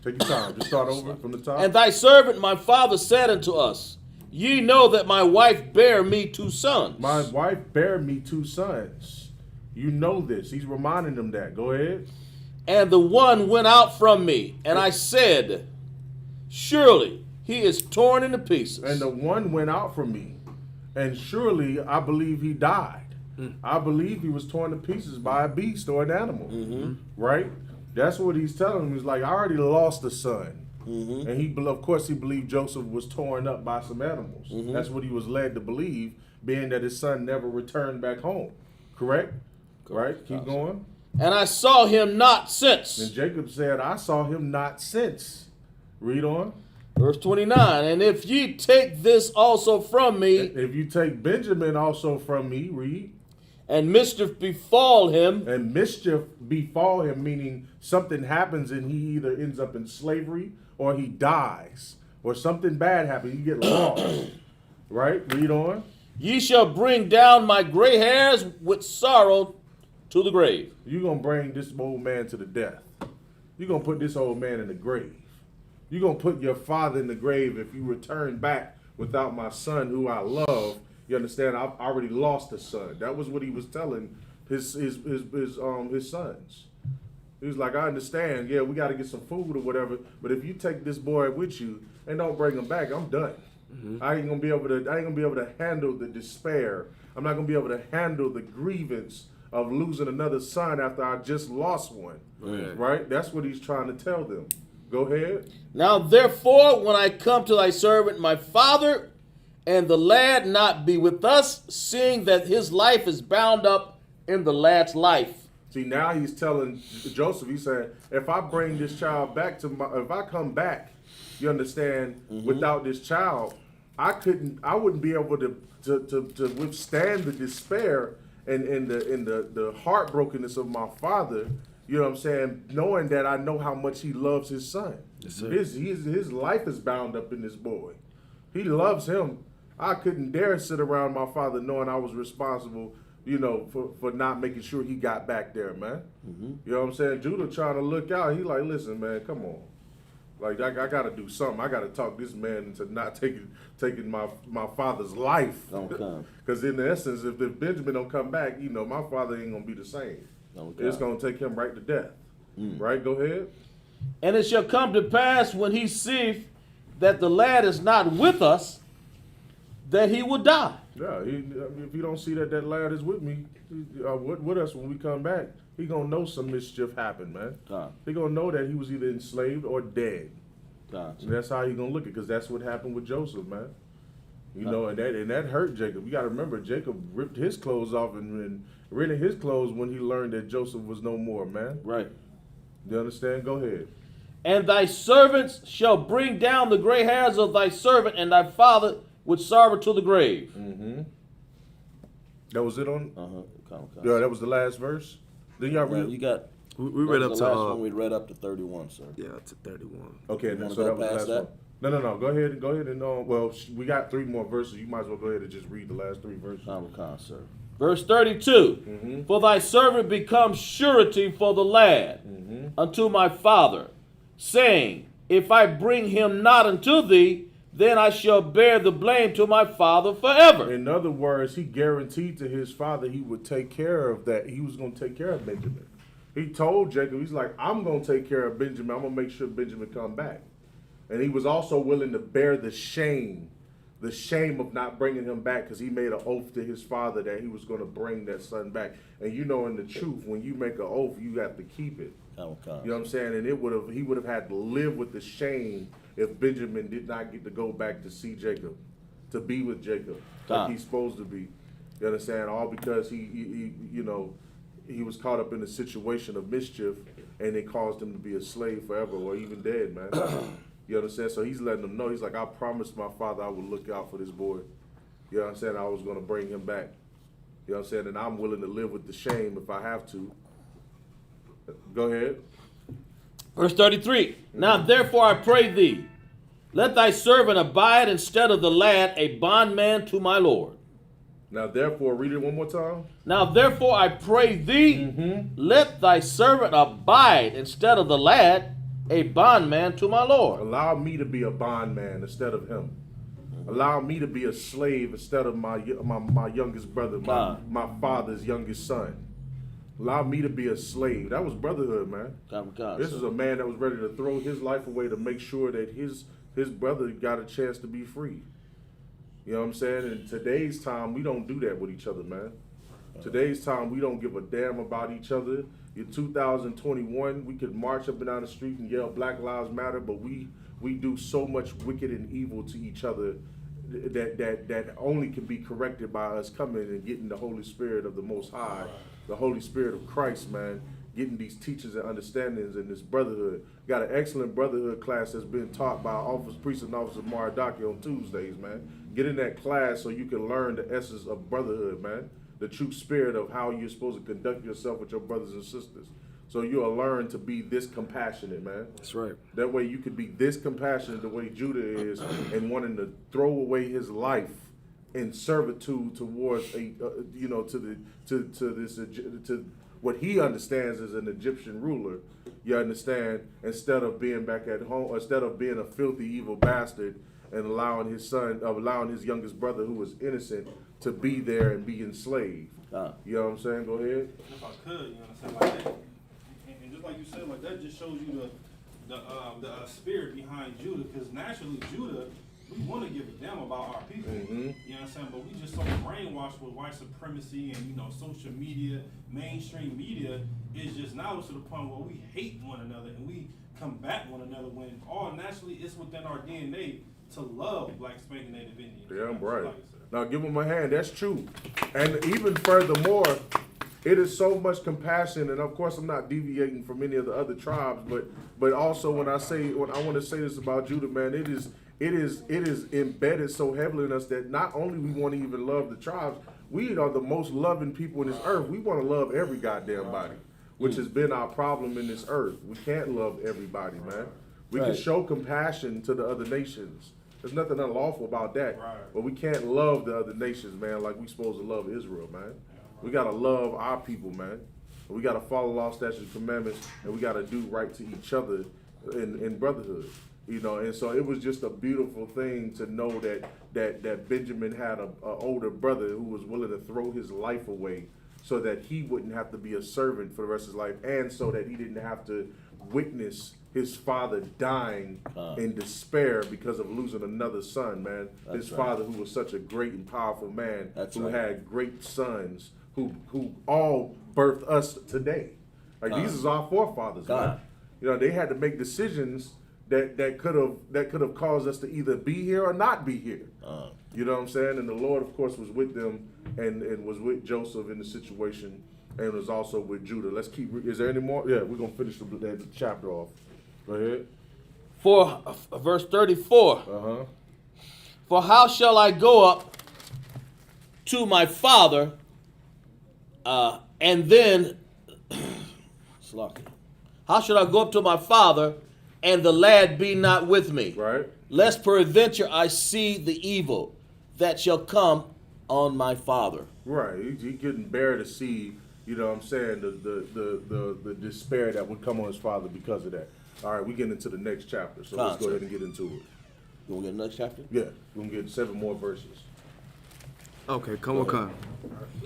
Take your time. Just start over from the top. And thy servant my father said unto us, ye know that my wife bare me 2 sons. My wife bare me 2 sons. You know this. He's reminding them that. Go ahead. And the one went out from me, and I said, surely he is torn into pieces. And the one went out from me, and surely I believe he died. I believe he was torn to pieces by a beast or an animal. Right? That's what he's telling him. He's like, I already lost a son. And he, of course, he believed Joseph was torn up by some animals. That's what he was led to believe, being that his son never returned back home. Correct? Right? Keep going. And I saw him not since. And Jacob said, I saw him not since. Read on. Verse 29, and if ye take this also from me, If you take Benjamin also from me, read. and mischief befall him, And mischief befall him, meaning something happens and he either ends up in slavery or he dies. Or something bad happens, you get lost. Right? Read on. ye shall bring down my gray hairs with sorrow to the grave. You're going to bring this old man to the death. You're going to put this old man in the grave. You're going to put your father in the grave if you return back without my son who I love. You understand? I've already lost a son. That was what he was telling his sons. He was like, I understand. Yeah, we got to get some food or whatever. But if you take this boy with you and don't bring him back, I'm done. I ain't gonna be able to handle the despair. I'm not gonna be able to handle the grievance of losing another son after I just lost one. Right? That's what he's trying to tell them. Go ahead. Now therefore, when I come to thy servant my father, and the lad not be with us, seeing that his life is bound up in the lad's life. See, now he's telling Joseph, he said, if I bring this child back if I come back, you understand, without this child, I wouldn't be able to withstand the despair and the heartbrokenness of my father, you know what I'm saying, knowing that I know how much he loves his son. Yes, sir. His life is bound up in this boy. He loves him. I couldn't dare sit around my father knowing I was responsible, you know, for not making sure he got back there, man. You know what I'm saying? Judah trying to look out. He like, listen, man, come on. Like, I got to do something. I got to talk this man into not taking my father's life. Don't come. Because in essence, if Benjamin don't come back, you know, my father ain't going to be the same. Don't It's come. going to take him right to death. Right? Go ahead. And it shall come to pass when he seeth that the lad is not with us, that he will die. Yeah, if you don't see that lad is with me, with us when we come back, he gonna know some mischief happened, man. He gonna know that he was either enslaved or dead. And that's how he gonna look at it, because that's what happened with Joseph, man. You know, and that hurt Jacob. You gotta remember, Jacob ripped his clothes off and rented his clothes when he learned that Joseph was no more, man. Right. You understand? Go ahead. And thy servants shall bring down the gray hairs of thy servant and thy father with sorrow to the grave. That was it on? Come. Yeah, that was the last verse. Then y'all read. You got. We read up the to last one we read up to 31, sir. yeah, to 31. Okay, You wanna so go that was the past last that? one. No. Go ahead and well, we got 3 more verses. You might as well go ahead and just read the last 3 verses. Come, sir. Verse 32. For thy servant becomes surety for the lad unto my father, saying, if I bring him not unto thee, then I shall bear the blame to my father forever. In other words, he guaranteed to his father he would take care of that. He was going to take care of Benjamin. He told Jacob, he's like, I'm going to take care of Benjamin. I'm going to make sure Benjamin come back. And he was also willing to bear the shame of not bringing him back, because he made an oath to his father that he was going to bring that son back. And you know, in the truth, when you make an oath, you have to keep it. You know what I'm saying? And he would have had to live with the shame if Benjamin did not get to go back to see Jacob, to be with Jacob, like he's supposed to be. You understand? All because he was caught up in a situation of mischief, and it caused him to be a slave forever, or even dead, man. You understand? So he's letting them know. He's like, I promised my father I would look out for this boy. You know what I'm saying? I was going to bring him back. You know what I'm saying? And I'm willing to live with the shame if I have to. Go ahead. Verse 33. Now therefore I pray thee, let thy servant abide instead of the lad a bondman to my Lord. Now therefore, read it one more time. Now therefore I pray thee, let thy servant abide instead of the lad a bondman to my Lord. Allow me to be a bondman instead of him. Allow me to be a slave instead of my youngest brother, my father's youngest son. Allow me to be a slave. That was brotherhood, man. This is a man that was ready to throw his life away to make sure that his brother got a chance to be free. You know what I'm saying? In today's time, we don't do that with each other, man. Today's time, we don't give a damn about each other. In 2021, we could march up and down the street and yell Black Lives Matter, but we do so much wicked and evil to each other that only can be corrected by us coming and getting the Holy Spirit of the Most High, the Holy Spirit of Christ, man, getting these teachings and understandings in this brotherhood. Got an excellent brotherhood class that's been taught by Office Priest and Officer Maradaki on Tuesdays, man. Get in that class so you can learn the essence of brotherhood, man. The true spirit of how you're supposed to conduct yourself with your brothers and sisters. So you'll learn to be this compassionate, man. That's right. That way you could be this compassionate the way Judah is, and wanting to throw away his life in servitude towards to what he understands as an Egyptian ruler. You understand? Instead of being back at home, instead of being a filthy, evil bastard and allowing his youngest brother, who was innocent, to be there and be enslaved. You know what I'm saying? Go ahead. If I could, you know what I'm saying, like that, and just like you said, like that just shows you the spirit behind Judah, because naturally Judah, we want to give a damn about our people. Mm-hmm. You know what I'm saying? But we just so brainwashed with white supremacy and, you know, social media, mainstream media, is just now to the point where we hate one another and we combat one another, when all naturally it's within our DNA to love Black Spanking Native Indians. Damn Like right. I said. Now give him a hand. That's true. And even furthermore, it is so much compassion, and of course I'm not deviating from any of the other tribes, but also when I want to say this about Judah, man, it is embedded so heavily in us that not only we want to even love the tribes, we are the most loving people in this earth. We want to love every goddamn body, which has been our problem in this earth. We can't love everybody, man. We can show compassion to the other nations. There's nothing unlawful about that. Right. But we can't love the other nations, man, like we supposed to love Israel, man. We got to love our people, man. We got to follow law, statutes, and commandments, and we got to do right to each other in brotherhood. You know, and so it was just a beautiful thing to know that Benjamin had a older brother who was willing to throw his life away so that he wouldn't have to be a servant for the rest of his life, and so that he didn't have to witness his father dying in despair because of losing another son, man. His father, who was such a great and powerful man, who had great sons, who all birthed us today. Like these is our forefathers, man. You know, they had to make decisions that could have caused us to either be here or not be here. You know what I'm saying? And the Lord, of course, was with them and was with Joseph in the situation, and was also with Judah. Let's keep. Is there any more? Yeah, we're gonna finish the chapter off. Go ahead. For verse 34. For how shall I go up to my father, and then how shall I go up to my father, and the lad be not with me? Right. Lest peradventure I see the evil that shall come on my father. Right. He couldn't bear to see, you know what I'm saying, the despair that would come on his father because of that. All right, we get into the next chapter, so let's go ahead and get into it. You want to get the next chapter? Yeah, we're going to get 7 more verses. Okay, come on. All right,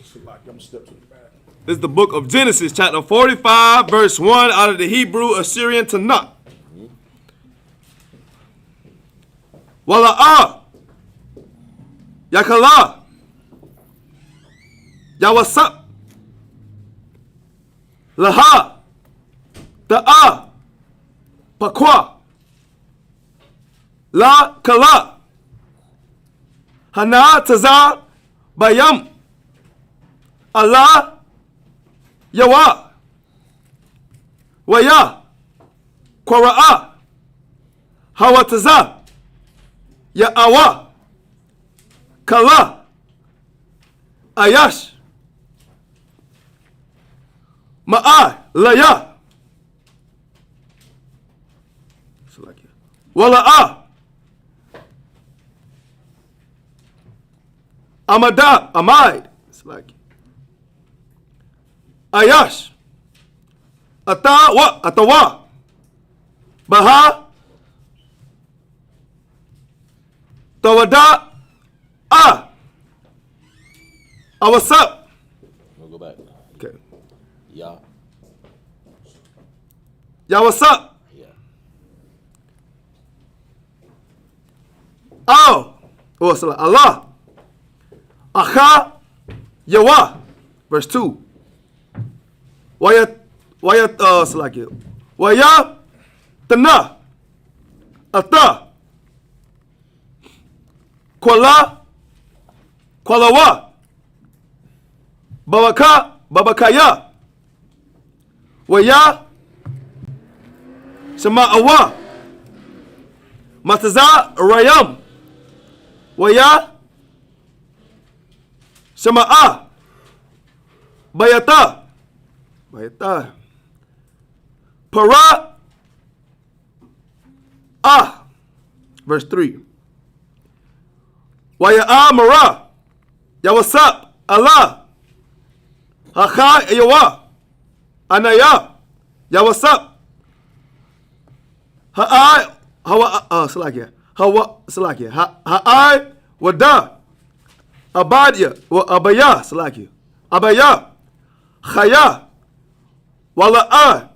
so like, I'm going to step to the back. This is the book of Genesis, chapter 45, verse 1, out of the Hebrew Assyrian Tanakh. Wala'ah, Yakala, Yawasap, Laha, Da'a, Pakwa, La Kala, Hana Taza, Bayam, Allah, Yawa, Waya, Kwara'a, Hawataza, Ya'awa, Kala, Ayash, Ma'a, Laya, Wala'a, Amada, Amide, Ayash, Atawa, Atawa, Baha, Tawada, Awasap. We'll go back. Okay. Yeah. Yawasap. Yeah. Allah. Acha, Yawa. Verse 2. Waya, Tana, Ata, Kwala, Kwalawa, Babakaya, Waya. Shema Awa. Mataza Rayam. Waya. Shema A. Bayata. Bayata. Para. Ah. Verse 3. Waya Mara. Yawasap. Allah. Haka Yawa. Anaya. Yawasap. Ha'ai. Hawa. Salakia. Hawa. Salakia. Ha'ai. Wada. Abadya. Wa Abaya. Salakia. Abaya. Khaya. Wala'a.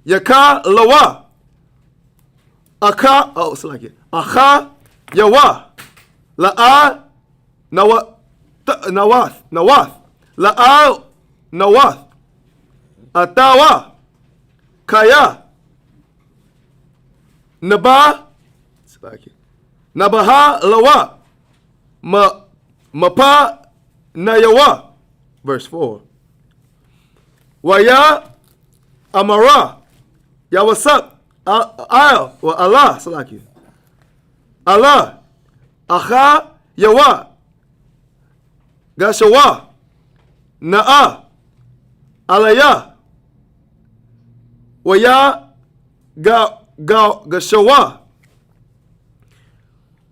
Yaka Lawa. Aka. Salakia. Akha. Yawa. La'a. Nawath. La'a. Nawath. Atawa. Kaya. Naba. Nabaha Lawa. Mapa Nayawa. Verse 4. Waya Amara. Yawasap. Al. Wa Allah. Salaki. Allah. Akha Yawa. Gashawa. Na'a. Alaya. Waya Gashawa.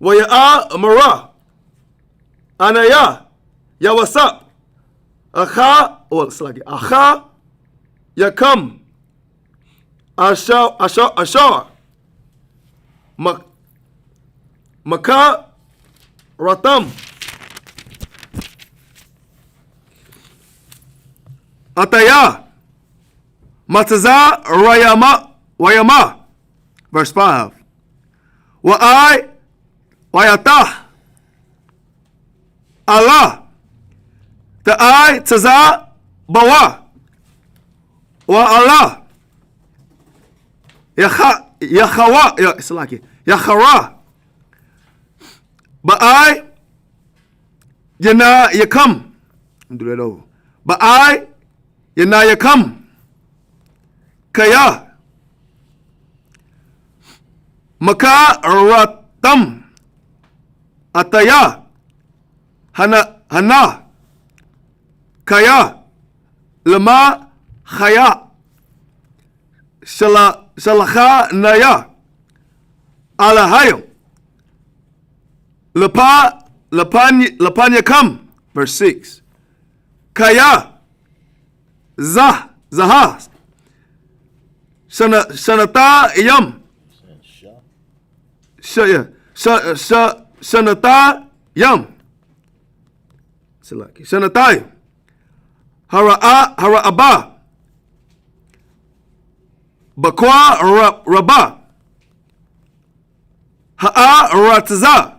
Waya Amara. Anaya. Yawasap. Akha. Salaki. Akha. Yakam. Ashar. Maka. Ratam. Ataya. Mataza Wayama. Verse 5. Wa'ai. Wayatah. Allah. Ta'ai Taza Bawa. Wa Allah. Yachawa. Yachara. Ba'ai. Yana Yakam. Do that over. Ba'ai. Yana Yakam. Kaya. Maka Ratam. Ataya. Hana. Kaya. Lama Khaya. Shalakha Naya. Alahayim. Lapanya Kam. Verse 6. Kaya. Zahas. Shanata Yam. Shanata Yam. Shanatai. Hara'aba. Bakwa Rabba. Ha'aratiza.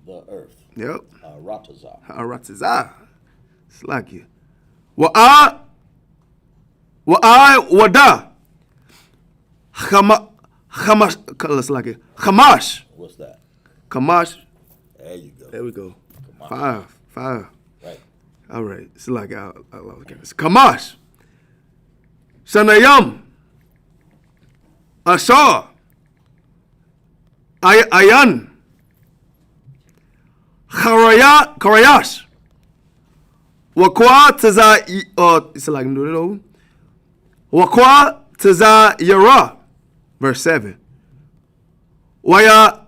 The earth. Yep. Rataza. Ha'aratiza. It's like you. Wa'ai wada. Let's like it. Kamash. What's that? Kamash. There you go. There we go. Kamash. Five. Right. All right. It's like I love it. Kamash. Shanayam. Ashar. Ayan. Karayash. Wakwa Taza. It's like Wakwa Taza Yara. Verse 7. Waya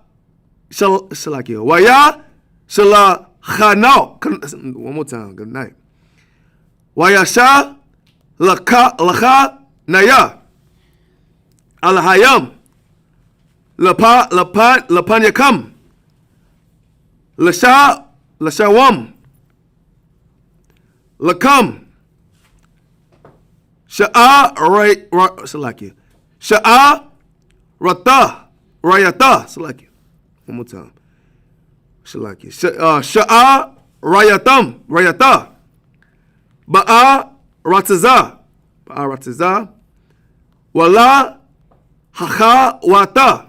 Shalakia. Waya Shalachano. One more time. Good night. Wayasha Laka Naya. Alhayam. Lapanyakam. Lashawam. Lakam. Sha'a Salakia. Sha'a Rayata. Salakia. One more time. Salakia. Sha'a Rayata. Ba'a Rataza. Wala Hacha Wata.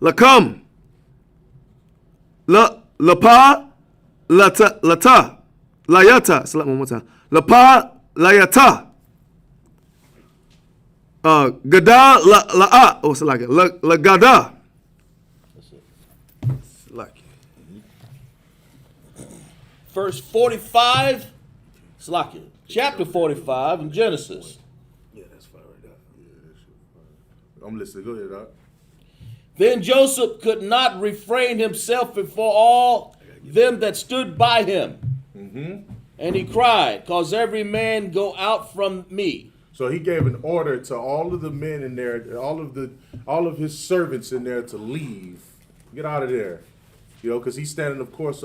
Lakam. Lapa Lata. Layata. One more time. Lapa layata. Gada la'a. Oh, so like it. La gada. That's it. Like it. Verse 45, Slakia. Chapter 45 in Genesis. Yeah, that's fine right there. Yeah, that shit fine. I'm listening. Go ahead, Doc. Then Joseph could not refrain himself before all them that stood by him. And he cried, cause every man go out from me. So he gave an order to all of the men in there, all of his servants in there to leave, get out of there, you know, because he's standing, of course,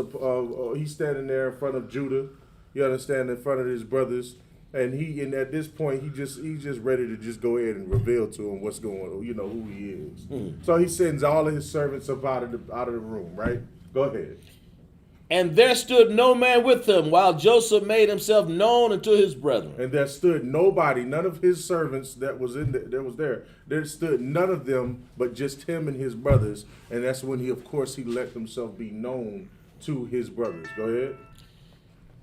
he's standing there in front of Judah, you understand, in front of his brothers, and at this point he's just ready to just go ahead and reveal to him what's going on, you know, who he is. So he sends all of his servants up out of the room, right? Go ahead. And there stood no man with him, while Joseph made himself known unto his brethren. And there stood nobody, none of his servants that was there. There stood none of them, but just him and his brothers. And that's when he let himself be known to his brothers. Go ahead.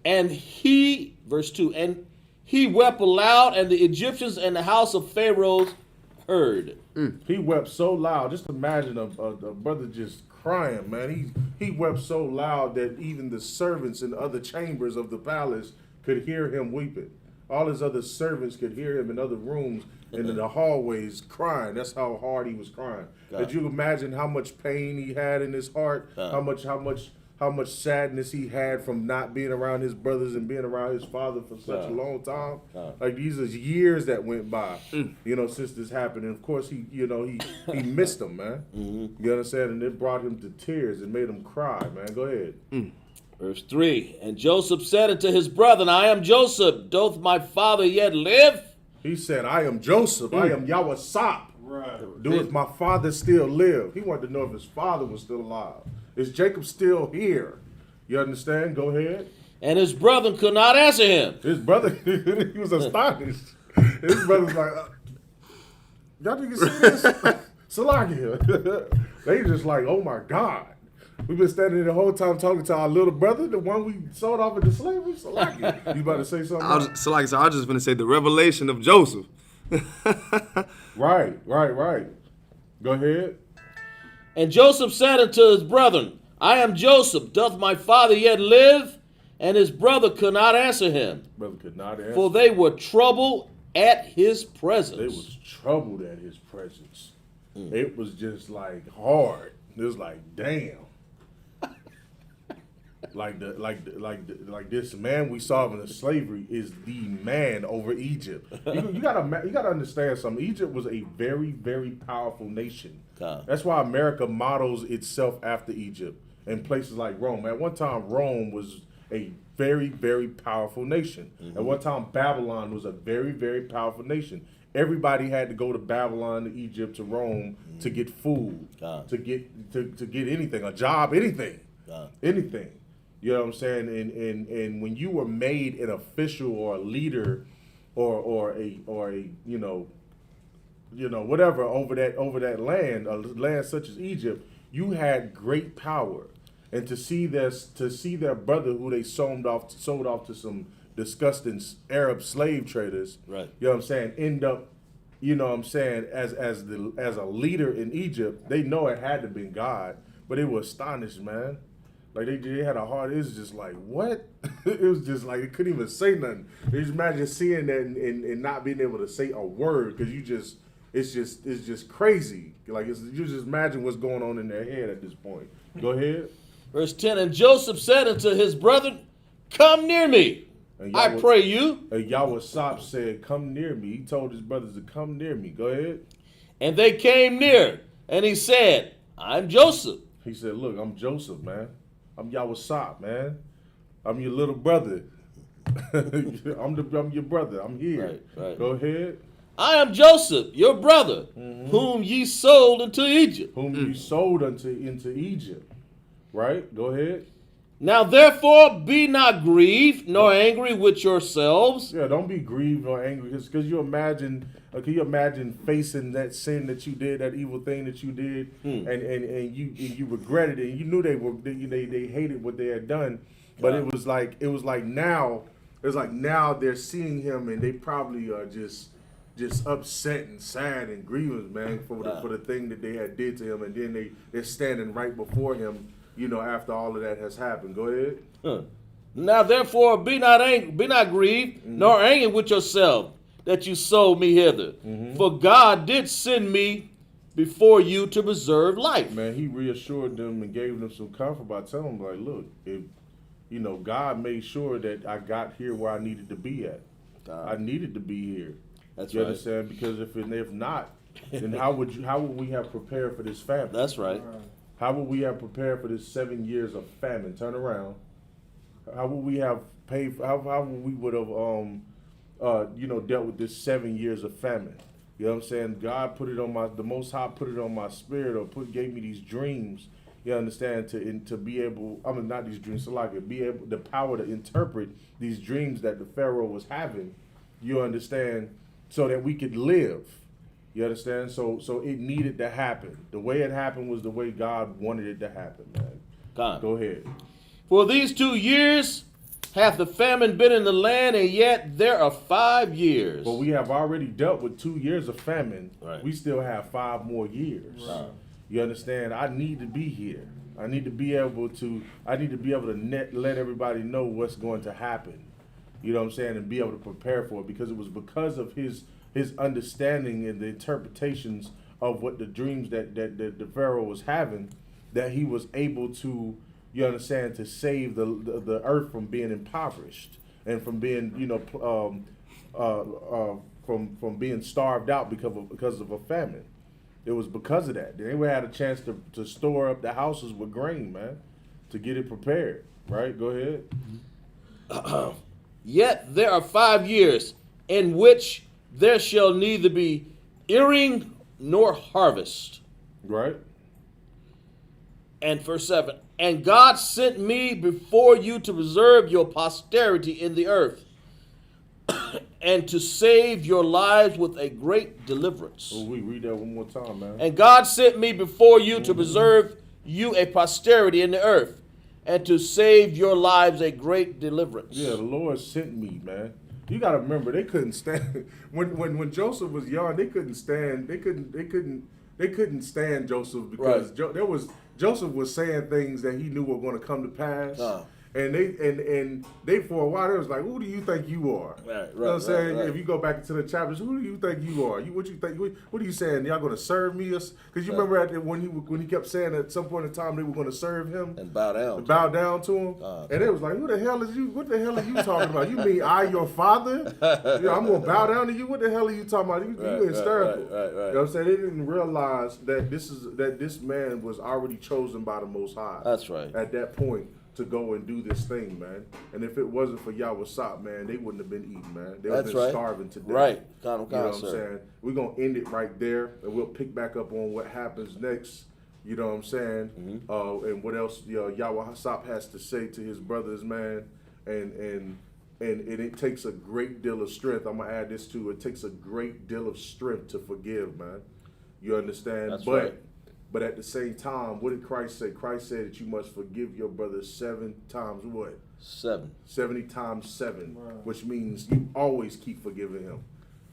And he, verse 2, and he wept aloud, and the Egyptians and the house of Pharaoh heard. He wept so loud. Just imagine a brother just crying, man. He wept so loud that even the servants in other chambers of the palace could hear him weeping. All his other servants could hear him in other rooms and in the hallways crying. That's how hard he was crying. Could you imagine how much pain he had in his heart? How much sadness he had from not being around his brothers and being around his father for such a long time? Like, these are years that went by, you know, since this happened. And of course he missed them, man. You understand? And it brought him to tears and made him cry, man. Go ahead. Verse 3, and Joseph said unto his brethren, I am Joseph, doth my father yet live? He said, I am Joseph, I am Yahweh. Right. Doeth my father still live? He wanted to know if his father was still alive. Is Jacob still here? You understand? Go ahead. And his brethren could not answer him. His brother, he was astonished. His brother's like, y'all niggas see this? Salakia. They just like, oh my God. We've been standing there the whole time talking to our little brother, the one we sold off into slavery. Salakia. You about to say something? I was just going to say the revelation of Joseph. Right. Go ahead. And Joseph said unto his brethren, I am Joseph, doth my father yet live? And his brother could not answer him. Brother could not answer. For they were troubled at his presence. They was troubled at his presence. It was just like hard. It was like, damn. like this man we saw in slavery is the man over Egypt. You gotta understand something. Egypt was a very, very powerful nation. That's why America models itself after Egypt and places like Rome. At one time, Rome was a very, very powerful nation. At one time, Babylon was a very, very powerful nation. Everybody had to go to Babylon, to Egypt, to Rome to get food, to get anything, a job, anything. You know what I'm saying? And when you were made an official or a leader or a you know whatever over that land, a land such as Egypt, you had great power. And to see their brother who they sold off to some disgusting Arab slave traders, right? You know what I'm saying? End up, you know what I'm saying, as a leader in Egypt, they know it had to be God, but they were astonished, man. Like they had a heart. It was just like, what? It was just like, it couldn't even say nothing. You just imagine seeing that and not being able to say a word, because it's just crazy. Like you just imagine what's going on in their head at this point. Go ahead. Verse 10, and Joseph said unto his brethren, come near me, I pray you. And Yahweh said, come near me. He told his brothers to come near me. Go ahead. And they came near, and he said, I'm Joseph. He said, look, I'm Joseph, man. I'm Yahweh, man. I'm your little brother. I'm your brother. I'm here. Right. Go ahead. I am Joseph, your brother, whom ye sold into Egypt. Whom ye sold into Egypt. Right? Go ahead. Now therefore be not grieved nor angry with yourselves. Yeah, don't be grieved nor angry, because can you imagine facing that sin that you did, that evil thing that you did, and you regretted it, and you knew they hated what they had done, but it was like now it's like now they're seeing him and they probably are just upset and sad and grievous, man, for the thing that they had did to him, and then they're standing right before him, after all of that has happened. Go ahead. Now therefore be not grieved, nor angry with yourself that you sold me hither. For God did send me before you to preserve life. Man, he reassured them and gave them some comfort by telling them, like, look, if God made sure that I got here where I needed to be at. I needed to be here. That's you right. understand? Because if not, then how would we have prepared for this famine? That's right. How would we have prepared for this 7 years of famine? Turn around. How would we have paid? How would we would have dealt with this 7 years of famine? You know what I'm saying? God put it on the Most High put it on my spirit, or gave me these dreams. You understand, to be able, not these dreams, so like be able, the power to interpret these dreams that the Pharaoh was having. You understand, so that we could live. You understand? So it needed to happen. The way it happened was the way God wanted it to happen, man. God. Go ahead. For these 2 years hath the famine been in the land, and yet there are 5 years. But we have already dealt with 2 years of famine. Right. We still have 5 more years. Right. You understand? I need to be here. I need to be able to let everybody know what's going to happen. You know what I'm saying? And be able to prepare for it, because it was because of his understanding and the interpretations of what the dreams that the Pharaoh was having, that he was able to, you understand, to save the earth from being impoverished and from being, from being starved out because of a famine. It was because of that. They had a chance to store up the houses with grain, man, to get it prepared. Right? Go ahead. Yet there are 5 years in which there shall neither be earing nor harvest. Right? And verse 7, and God sent me before you to preserve your posterity in the earth, and to save your lives with a great deliverance. Oh, we read that one more time, man. And God sent me before you to preserve you a posterity in the earth, and to save your lives a great deliverance. Yeah, the Lord sent me, man. You got to remember, they couldn't stand when Joseph was young. They couldn't stand. They couldn't stand Joseph, because Right. Joseph was saying things that he knew were going to come to pass. And they for a while, they was like, who do you think you are? Right, You know what I'm saying? right. If you go back into the chapters, who do you think you are? What are you saying? Y'all going to serve me? Because you remember when he kept saying at some point in time they were going to serve him And bow down. to him, and it was like, who the hell is you? What the hell are you talking about? You mean I, your father? I'm going to bow down to you? What the hell are you talking about? You hysterical. Right. You know what I'm saying? They didn't realize that this man was already chosen by the Most High. That's right. At that point, to go and do this thing, man. And if it wasn't for Yahweh, man, they wouldn't have been eating, man. They would have That's been right. starving to death. Right. You know what I'm saying? We're going to end it right there, and we'll pick back up on what happens next. You know what I'm saying? And what else Yahweh has to say to his brothers, man. And it takes a great deal of strength. I'm going to add this too. It takes a great deal of strength to forgive, man. You understand? That's right. But at the same time, what did Christ say? Christ said that you must forgive your brother 7 times what? 7. 70 times 7, which means you always keep forgiving him,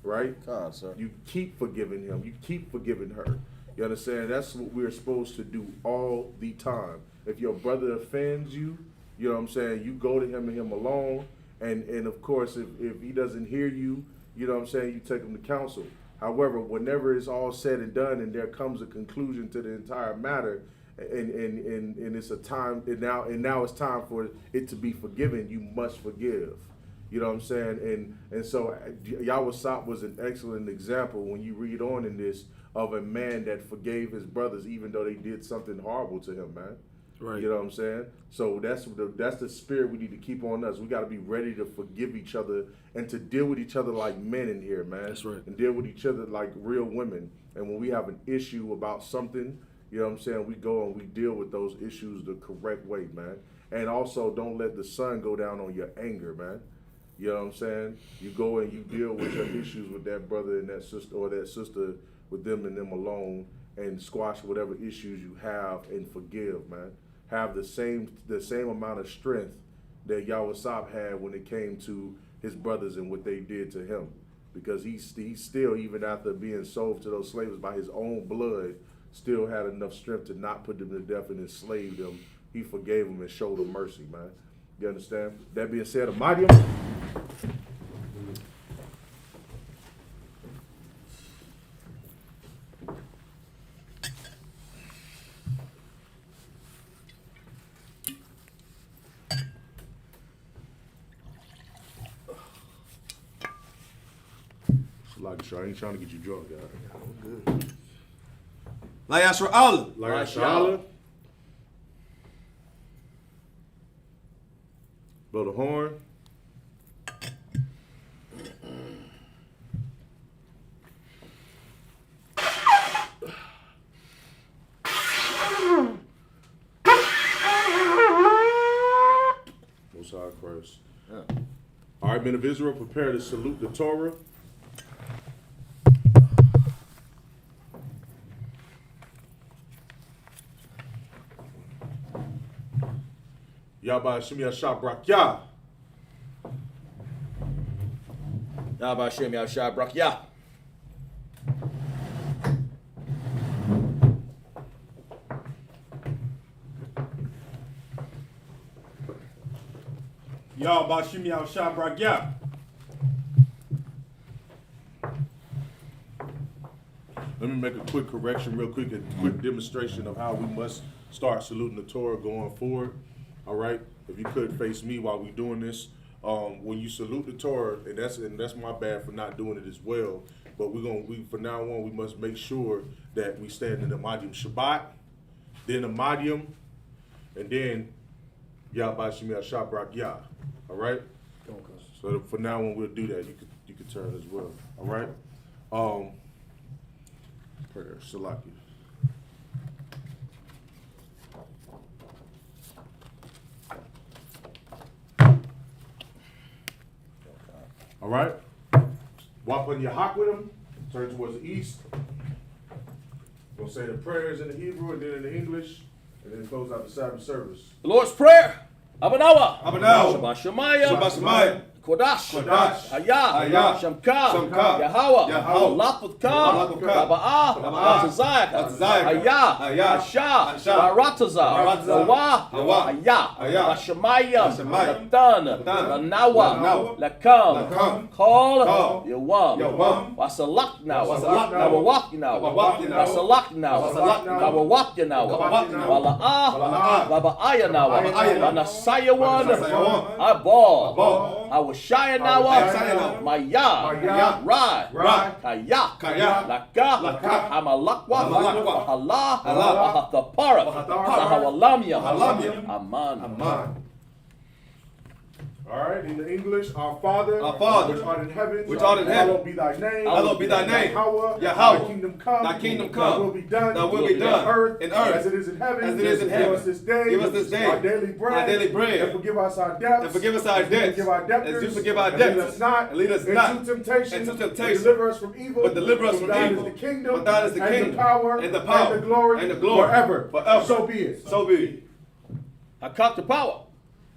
right? God, sir. You keep forgiving him. You keep forgiving her. You understand? That's what we're supposed to do all the time. If your brother offends you, you know what I'm saying, you go to him and him alone. And of course, if he doesn't hear you, you know what I'm saying, you take him to counsel. However, whenever it's all said and done and there comes a conclusion to the entire matter, and it's a time, and now it's time for it to be forgiven, you must forgive. You know what I'm saying? And so Yahweh was an excellent example when you read on in this of a man that forgave his brothers even though they did something horrible to him, man. Right. You know what I'm saying? So that's the spirit we need to keep on us. We got to be ready to forgive each other and to deal with each other like men in here, man. That's right. And deal with each other like real women. And when we have an issue about something, you know what I'm saying, we go and we deal with those issues the correct way, man. And also, don't let the sun go down on your anger, man. You know what I'm saying? You go and you deal with your issues with that brother and that sister, or that sister with them and them alone, and squash whatever issues you have and forgive, man. Have the same amount of strength, that Yahusab had when it came to his brothers and what they did to him. Because he still, even after being sold to those slaves by his own blood, still had enough strength to not put them to death and enslave them. He forgave them and showed them mercy, man. You understand? That being said, Amadium. Like, I ain't trying to get you drunk, guys. Good. La Yashra Allah. La Yashra Allah. Blow the horn. Most High Christ. Yeah. All right, men of Israel, prepare to salute the Torah. Yahba Hashem Yashabrak Yah. Yahba Hashem Yashabrak Yah. Yahba Hashem Yashabrak Yah. Let me make a quick correction real quick, a quick demonstration of how we must start saluting the Torah going forward. All right, if you could face me while we're doing this, when you salute the Torah, and that's my bad for not doing it as well. But we from now on we must make sure that we stand in the Madium Shabbat, then the Madium, and then Yahba Hashem Yashabrak Yah. All right. So for now on we'll do that. You could turn as well. All right. Prayer Salaki. All right. Walk on your hawk with them. Turn towards the east. We'll say the prayers in the Hebrew and then in the English, and then close out the Sabbath service. The Lord's Prayer. Abanawa. Abanawa. Shabbat Shemaya. Shabbat Shemaya. Kodash. Kodash. Hayah. Hayah. Shamka. Shamka. Yahweh. Yahweh. Laputka. Laputka. Raba'ah. Raba'ah. Atazayach. Atazayach. Hayah. Hayah. Asha. Asha. Barataza. Barataza. Hawa. Hawa. Hayah. Hayah. Hashemayim. Hashemayim. Latan. Latan. Lanawa. Lanawa. Lakam. Lakam. Call. Call. Yawam. Yawam. Wasalakna. Wasalakna. Nawawakna. Nawawakna. Wasalakna. Wasalakna. Nawawakna. Nawawakna. Wala'ah. Wala'ah. Baba'ayana. Baba'ayana. Anasayawan. Anasayawan. Abal. Abal. Awashayanawa. Awashayanawa. Maya. Rai. Rai. Kaya. Kaya. Laka. Laka. Hamalakwa. Hamalakwa. Allah. Allah. Wahatapara. Wahatapara. Sahawalamya. Sahawalamya. Aman. Aman. All right, in the English, our Father, Our Father, which art in heaven, which art in heaven, hallowed be thy name, hallowed be thy name, Yahweh, Yahweh, thy kingdom come, thy kingdom thy come, will be done, thy will be done, in earth, in earth, as it is in heaven, as it is in heaven. Give us this day, Give us this day our daily bread, and forgive us our debts, and forgive us our as we debts, forgive our debtors, as we forgive our and lead debtors, us not, and lead us into not temptation, into but temptation, deliver us from evil, but deliver us For from thine evil. is the kingdom, For thine is the and kingdom, the power, and the power, and the glory, and the glory, forever. forever. So be it. So be it. I caught the power.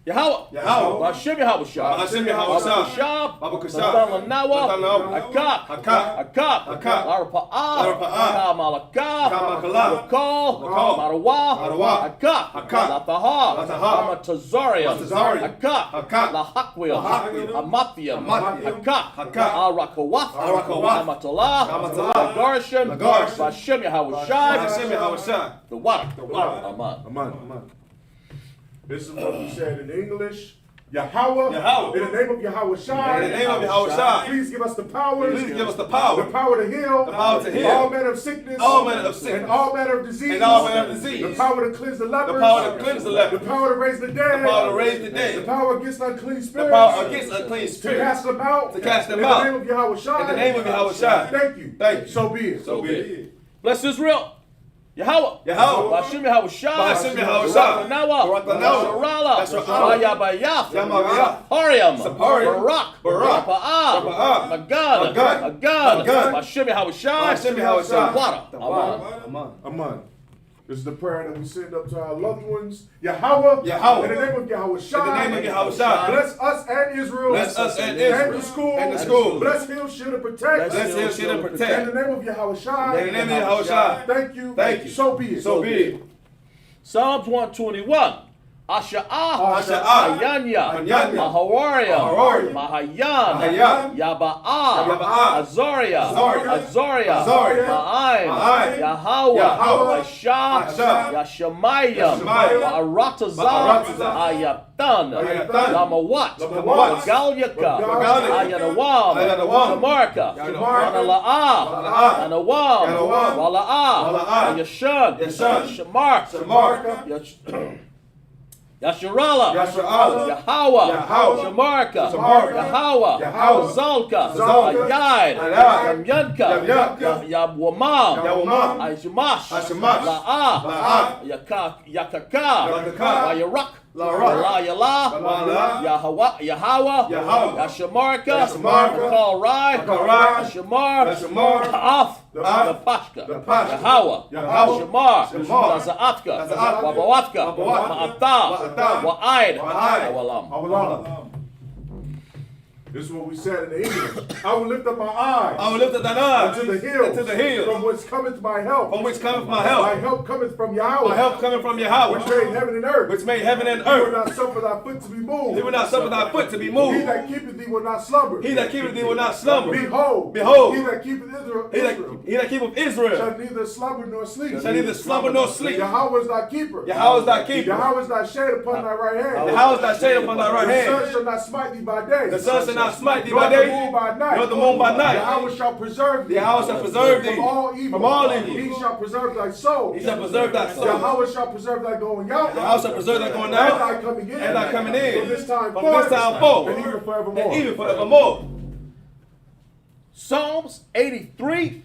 Yahweh. Yahweh. Hashem Yahweh Shah. Hashem Yahweh Shah. Shah. Babu Kashab. Natanawa. Natanawa. Akak. Akak. Akak. Akak. Larapa'ah. Larapa'ah. Kamalaka. Kamakala. Lakal. Lakal. Marawa. Marawa. Akak. Akak. Lataha. Lataha. Amatazarian. Amatazarian. Akak. Akak. Lahakwiel. Lahakwiel. Amathiam. Amathiam. Akak. Akak. Al-Rakawath. Al-Rakawath. Amatalah. Amatalah. Lagarshan. Lagarshan. Hashem Yahweh Shah. Hashem Yahweh Shah. The water. water. Aman. Amen. This is what we said in English. Yahweh, Yahweh. in the name of Yahweh Shai, In the name of Yahweh Shai. please give us the power, Please give us the power. to heal, The power to heal. all manner of sickness, All manner of sickness. and all manner of disease, And all manner of disease. the power to cleanse the lepers, The power to cleanse the lepers. the power to raise the dead, The power to raise the dead. the power against unclean The spirits, power against unclean to spirits. cast them out, To cast them in out. the name of Yahweh Shai, In the name of Yahweh Shai. Thank you. Thank you. So be it. So be it. Bless Israel. Yahweh. Yahweh. Hashem Yahweh Shah. Hashem Yahweh Shah. Barak Lanawa. Barak Nasrallah. Yamabayaf. Hariam. Sapariam. Barak. Barak. Rapa'ah. Magad. Magad. Magad. Hashem Yahweh Shah. Hashem Yahweh Shah. Water. Aman. Amen. This is the prayer that we send up to our loved ones. Yahweh. Yahweh. In the name of Yahweh Shai. In the name of Yahweh Shai. Bless us and Israel. Bless us and Israel. And the school. And the school. Bless him, shield and protect. Bless him, shield and protect. In the name of Yahweh Shai. In the name of Yahweh Shai. Thank you. Thank you. So be it. So be it. Psalms 121. Asha'ah, Asha'ah, Ayanya, Ayanya, Mahawaria, Mahawaria, Mahayan, Mahayan, Yaba'ah, Yaba'ah, Azoria, Azoria, Azoria, Azoria, Ma'aim, Ma'aim, Yahweh, Yahweh, Asha, Asha, Yashamayim, Yashamayim, Ma'aratazah, Ma'aratazah, Ayatan, Ayatan, Lamawat, Lamawat, Magalyaka, Magalyaka, Ayanawam, Ayanawam, Shamarka, Shamarka, Wanala'ah, Wanala'ah, Yanawam, Yanawam, Wala'ah, Wala'ah, Yashun, Yashun, Shamark, Shamarka, Yasharala, Yasharala, Yahweh, Yahweh, Shamarka, Shamarka, Yahweh, Yahweh, Zalka, Zalka, Ayad, Ayad, Yamyanka, Yamyanka, Yabwamam, Yawamam, Ashamash, Ashamash, La'ah, La'ah, Yakaka, Yakaka, Wayarak, Larak, La Wala, Yahweh, Yahweh, Yashamarka, Yashamarka, Kal Rai, Rai, Shamar, Shamar, Af, the Af, the Pashka, the Pashka, Yahweh, Yahweh, Shamar, Shamar, Zaatka, Zaatka, Wabawatka, Wabawatka, Ma'ata, Ma'ata, Wa'aid, Wa'aid, Awalam. Awalam. This is what we said in the English. I will lift up my eyes. I will lift up thine eyes unto the hills. unto the hills. From whence cometh my help. From which cometh my My help. help cometh from Yahweh. My help coming from Yahweh, Which made heaven and earth. which made heaven and He will earth. not suffer thy foot to be moved. He will not suffer thy foot to be He moved. that keepeth thee will not slumber. He that keepeth thee will not slumber. Behold. Behold. He that keepeth Israel. He that keepeth Israel shall neither slumber nor sleep. shall neither slumber nor sleep. Yahweh is thy keeper. Yahweh is thy keeper. Yahweh is thy shade upon thy right hand. Yahweh is thy shade upon thy right The sun hand. shall not smite thee by day. The sun shall not smite thee Nor by the day, moon by night. nor the moon by night. Yahweh shall preserve thee. Yahweh shall preserve thee from all evil. from all evil. He shall preserve thy soul. He shall preserve thy soul. Yahweh shall preserve thy going out. Yahweh shall preserve thy going And out thy coming in. and thy coming in. From this time From forth. this time forth. And even forevermore. And even forevermore. Psalms 83.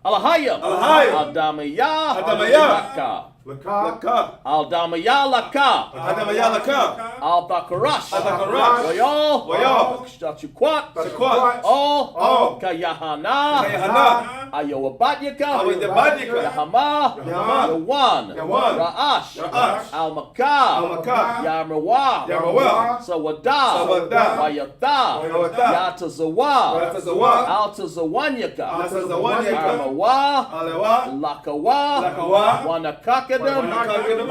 Alahayim. Alahayim. Adamaya. Adamaya. Laka. Lakah. Laka. Aldamaya Laka. Adamaya laka. Aldakarash. Aldakarash. Wayal. Wayal. Shachukwat. Shakwat. All. Kayahana. Kayahana. Ayowabadyaka. Ayowabadyaka. Yahama. Yahama. Yawan. Yawan. Ra'ash. Ra'ash. Almakah. Almakah. Yarmawa. Yarmawa. Sawada. Sawada. Wayata. Wayata. Yatazawa. Yatazawa. Altazawanyaka. Altazawanyaka. Armawa. Alewa. Lakawa. Lakawa. Wanakakadam. Wanakakadam.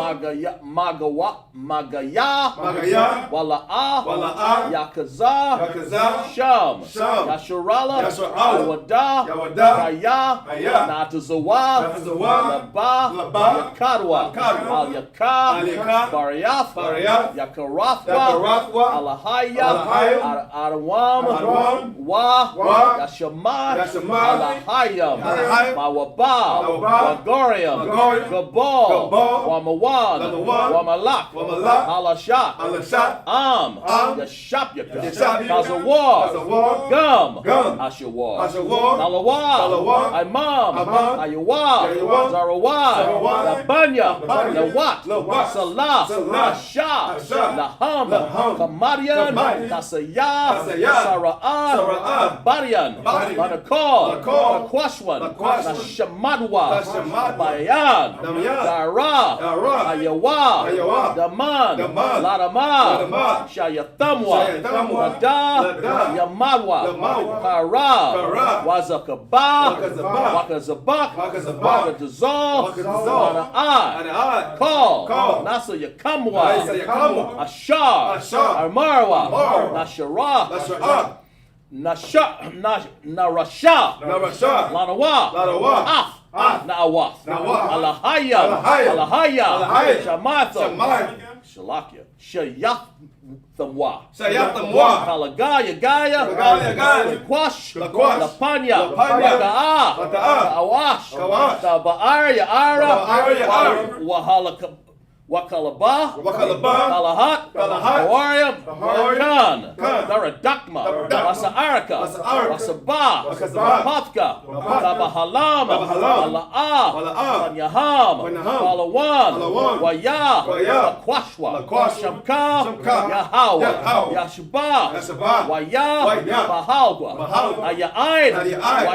Magaya. Wala'ah. Wala'ah. Yakaza. Yakaza. Sham. Sham. Yasharala. Yasharala. Yawada. Yawada. Kaya. Kaya. Natazawa. Natazawa. Laba. Laba. Yakadwa. Yakadwa. Al-Yaka. Al-Yaka. Bariath. Bariath. Yakarathwa. Yakarathwa. Alahaya. Alahaya. Arawam. Arawam. Wa. Wa. Yashamah. Yashamah. Alahayam. Alahayam. Mawaba. Mawaba. Wagoriam. Wagoriam. Gabal. Gabal. Wamawan. Wamawan. Wamalak. Wamalak. Halashat. Alashat. Am. Am. Yashapyaka. Yashapyaka. Kazawar. Kazawar. Gum. Gum. Ashawar. Ashawar. Nalawa. Nalawa. Imam. Imam. Ayawa. Ayawa. Zarawai. Zarawai. Labanya. Labanya. Lawat. Lawat. Salah. Salah. Asha. Asha. Laham. Laham. Kamadian. Kamadian. Kasaya. Kasaya. Sara'an. Sara'an. Barian. Barian. Manakal. Manakal. Lakwashwan. Lakwashwan. Nashamadwa. Nashamadwa. Bayan. Damayan. Dara. Dara. Ayawa. Ayawa. Daman. Daman. Ladama. Ladama. Shayatamwa. Shayatamwa. Lada. Lada. Yamadwa. Yamadwa. Kara. Kara. Wazakaba. Wakazaba. Wakazabak. Wakazabak. Wakadazal. Wakadazal. Ana'ai. Ana'ai. Call. Call. Nasa Yakamwa. Nasa Yakamwa. Ashar. Ashar. Armarwa. Armarwa. Nashara. Nashara. Narasha. Narasha. Lanawa. Lanawa. Af. Af. Na'awath. Na'awath. Alahaya. Alahaya. Alahaya. Alahaya. Shamatha. Shamatha. Shalakia. Shayathamwa. Shayathamwa. Kalagaya. Gaya. Kalagaya. Gaya. Lakwash. Lakwash. Lapanya. Lapanya. Laka'a. Laka'a. Kawash. Kawash. Taba'ar. Ya'ara. Taba'ar. Ya'ara. Wakalaba, Wakalaba, Kalahat, Kalahat, Hawariam, Khan, Khan, Daradakma, Wasaaraka, Wasaba, Pathka, Tabahalam, Balaa, Panyaham, Palawan, Waya, Laquashwa, Shamka, Yahawa, Yashba, Waya, Bahalwa, Ayain,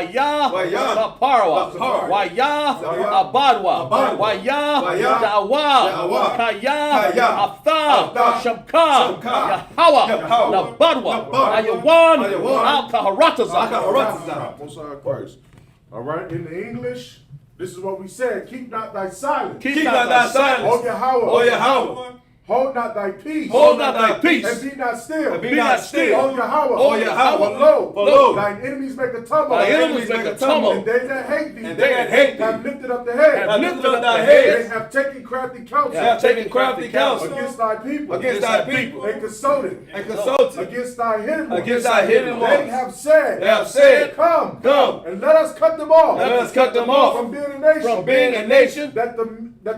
Waya, Paparwa, Waya, Abadwa, Waya, Dawa, Kaya, Aftha, Shamka, Yahawa, Nabadwa, Ayawan, Al-Kaharataza. Most High Christ. All right, in the English, this is what we said. Keep not thy silence. Keep not thy silence. O Yahweh. O Yahweh. Hold not thy peace. Hold not thy peace. And be not still. And be not still. O Yahweh. O Yahweh. For lo, Lo, thine enemies make a tumult. Thine enemies make a tumult. And they that hate thee. And they that hate thee. Have lifted up the head. Have lifted up thy They heads. have taken crafty counsel. Have taken crafty counsel Against thy people. against thy people. And consulted. And consulted Against thy hidden ones. against thy hidden They ones. have said. They have said, Come. Come. And let us cut them off. Let us cut them off From being a nation. from being a nation, That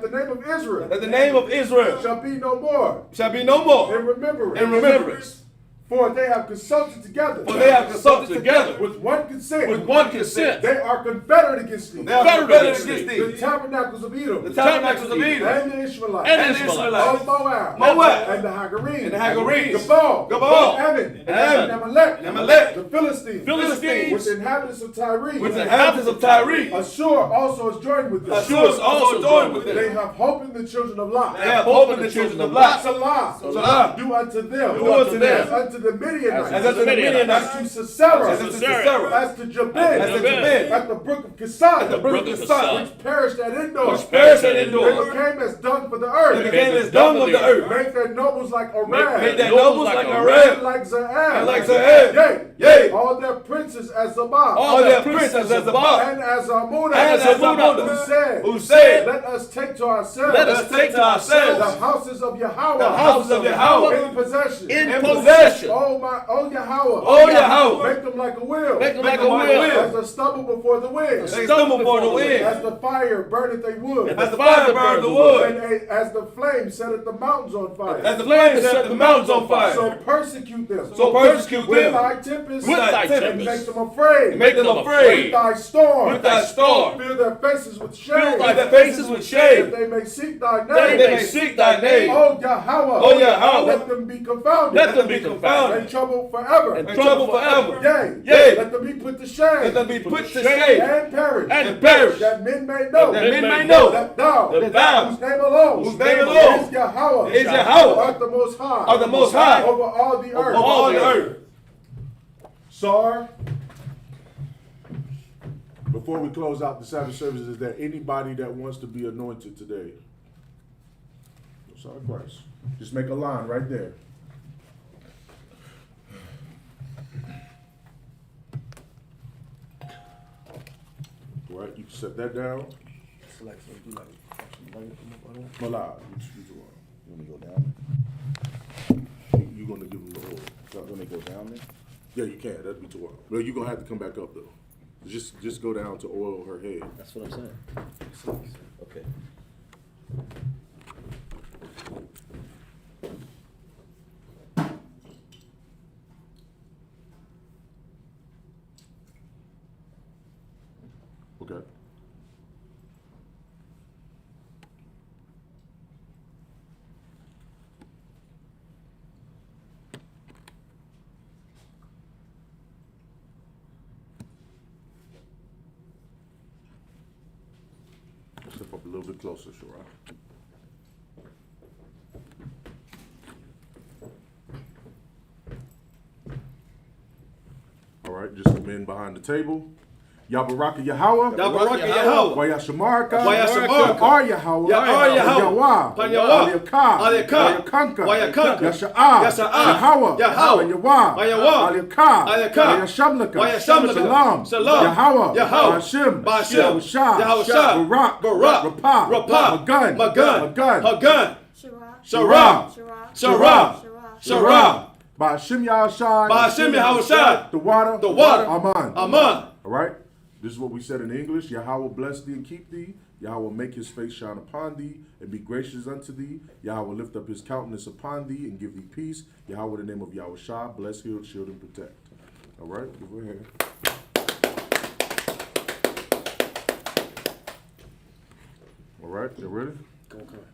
the name of Israel. that the name of Israel Shall be no more. shall be no more In remembrance. in remembrance. For they have consulted together. For they have consulted together With one consent. with one consent. They are confederate against thee. They are confederate against The thee. tabernacles of Edom. The tabernacles of Edom. And the Ishmaelites. And And the Ishmaelites. Of Moab. Moab. And the Hagarenes. And the Hagarenes. Gabal. Gabal. Ammon. And Ammon. And Amalek. And Amalek. The Philistines. Philistines. With the inhabitants of Tyre. With the inhabitants of Tyre. Ashur also is joined with them. Ashur is also joined with They them. have hope in the children of Lot. They have hope in the children of Lot. Salah. Salah. Do unto them. Do unto them. As unto the Midianites. As unto the Midianites. As to Sisera. As unto Sisera. As to Jabin. As to Jabin. At the brook of Kisan. At the brook of Kisan. Which perished at Endor. Which perished at They Endor. became as dung for the They earth. became as dung of the earth. Make their nobles like Orad. Made their nobles like And Arab. like Zaab. And like Zaab. Yea. Yea. All their princes as Zabah. All their princes as above. And as Amunah. And as Amunah. Who Who said, let us take to ourselves. let us take to the ourselves houses of Yahweh. the houses of Yahweh In possession. In possession. Oh Yahweh. O Yahweh. Make them like a wheel. Make them like a Make them like a wheel. As a stubble before the wind. They stumble before the wind. As the fire burneth a wood. As the fire burned the wood. As the flame setteth the mountains on fire. As the flames set the mountains on fire. So persecute them. So persecute With them. thy tempest. With thy And tempest. make them afraid. Make them With afraid. thy storm. With thy storm. Fill their faces with shame. Fill thy faces with shame. That they may seek thy That name. they may seek thy name. Oh Yahweh. O Yahweh. Let them be confounded. Let them be confounded. And troubled forever. And And trouble forever. Yea. Yea. Let them be put to shame. Let them be put to shame. And perish. And perish. That men may know. That men may know. That thou. That thou. Whose name alone. Whose name alone. Is Yahweh. Is Yahweh. Art the most high. Are the most high. Over all the earth. Over all the earth. Sar, before we close out the Sabbath services, is there anybody that wants to be anointed today? Sorry, Christ. Just make a line right there. All right, you can set that down. Malad, You want me to go down? you're gonna give him the oil. You want me to go down there? Yeah, you can. That'd be too hard. Well, you're gonna have to come back up though. Just go down to oil her head. That's what I'm saying. Okay. Okay. Step up a little bit closer, Shara. All right, just the men behind the table. Yabaraka Yahweh. Yabaraka Yahweh. Wayashamarka. Wayashamarka. Ya'ar Yahweh. Ya'ar Yahweh. Yawah. Yawah. Aliyakah. Aliyakah. Wayakanka. Wayakanka. Yasha'ah. Yasha'ah. Yahweh. Yahweh. Yawah. Yawah. Aliyakah. Aliyakah. Wayashamlaka. Wayashamlaka. Shalom. Shalom. Yahweh. Yahweh. Bashim. Bashim. Yahushua. Yahushua. Barak. Barak. Rapah. Rapah. Magun. Magun. Magun. Hagun. Shirah. Sharah. Shirah. Sharah. Shirah. Sharah. Bashim Yahushua. Ba'ashem Yahushua. The water. The water. Aman. Aman. All right? This is what we said in English. Yahweh bless thee and keep thee. Yahweh will make his face shine upon thee and be gracious unto thee. Yahweh will lift up his countenance upon thee and give thee peace. Yahweh, in the name of Yahweh Shah, bless, heal, shield, and protect. All right, go ahead. All right, you ready?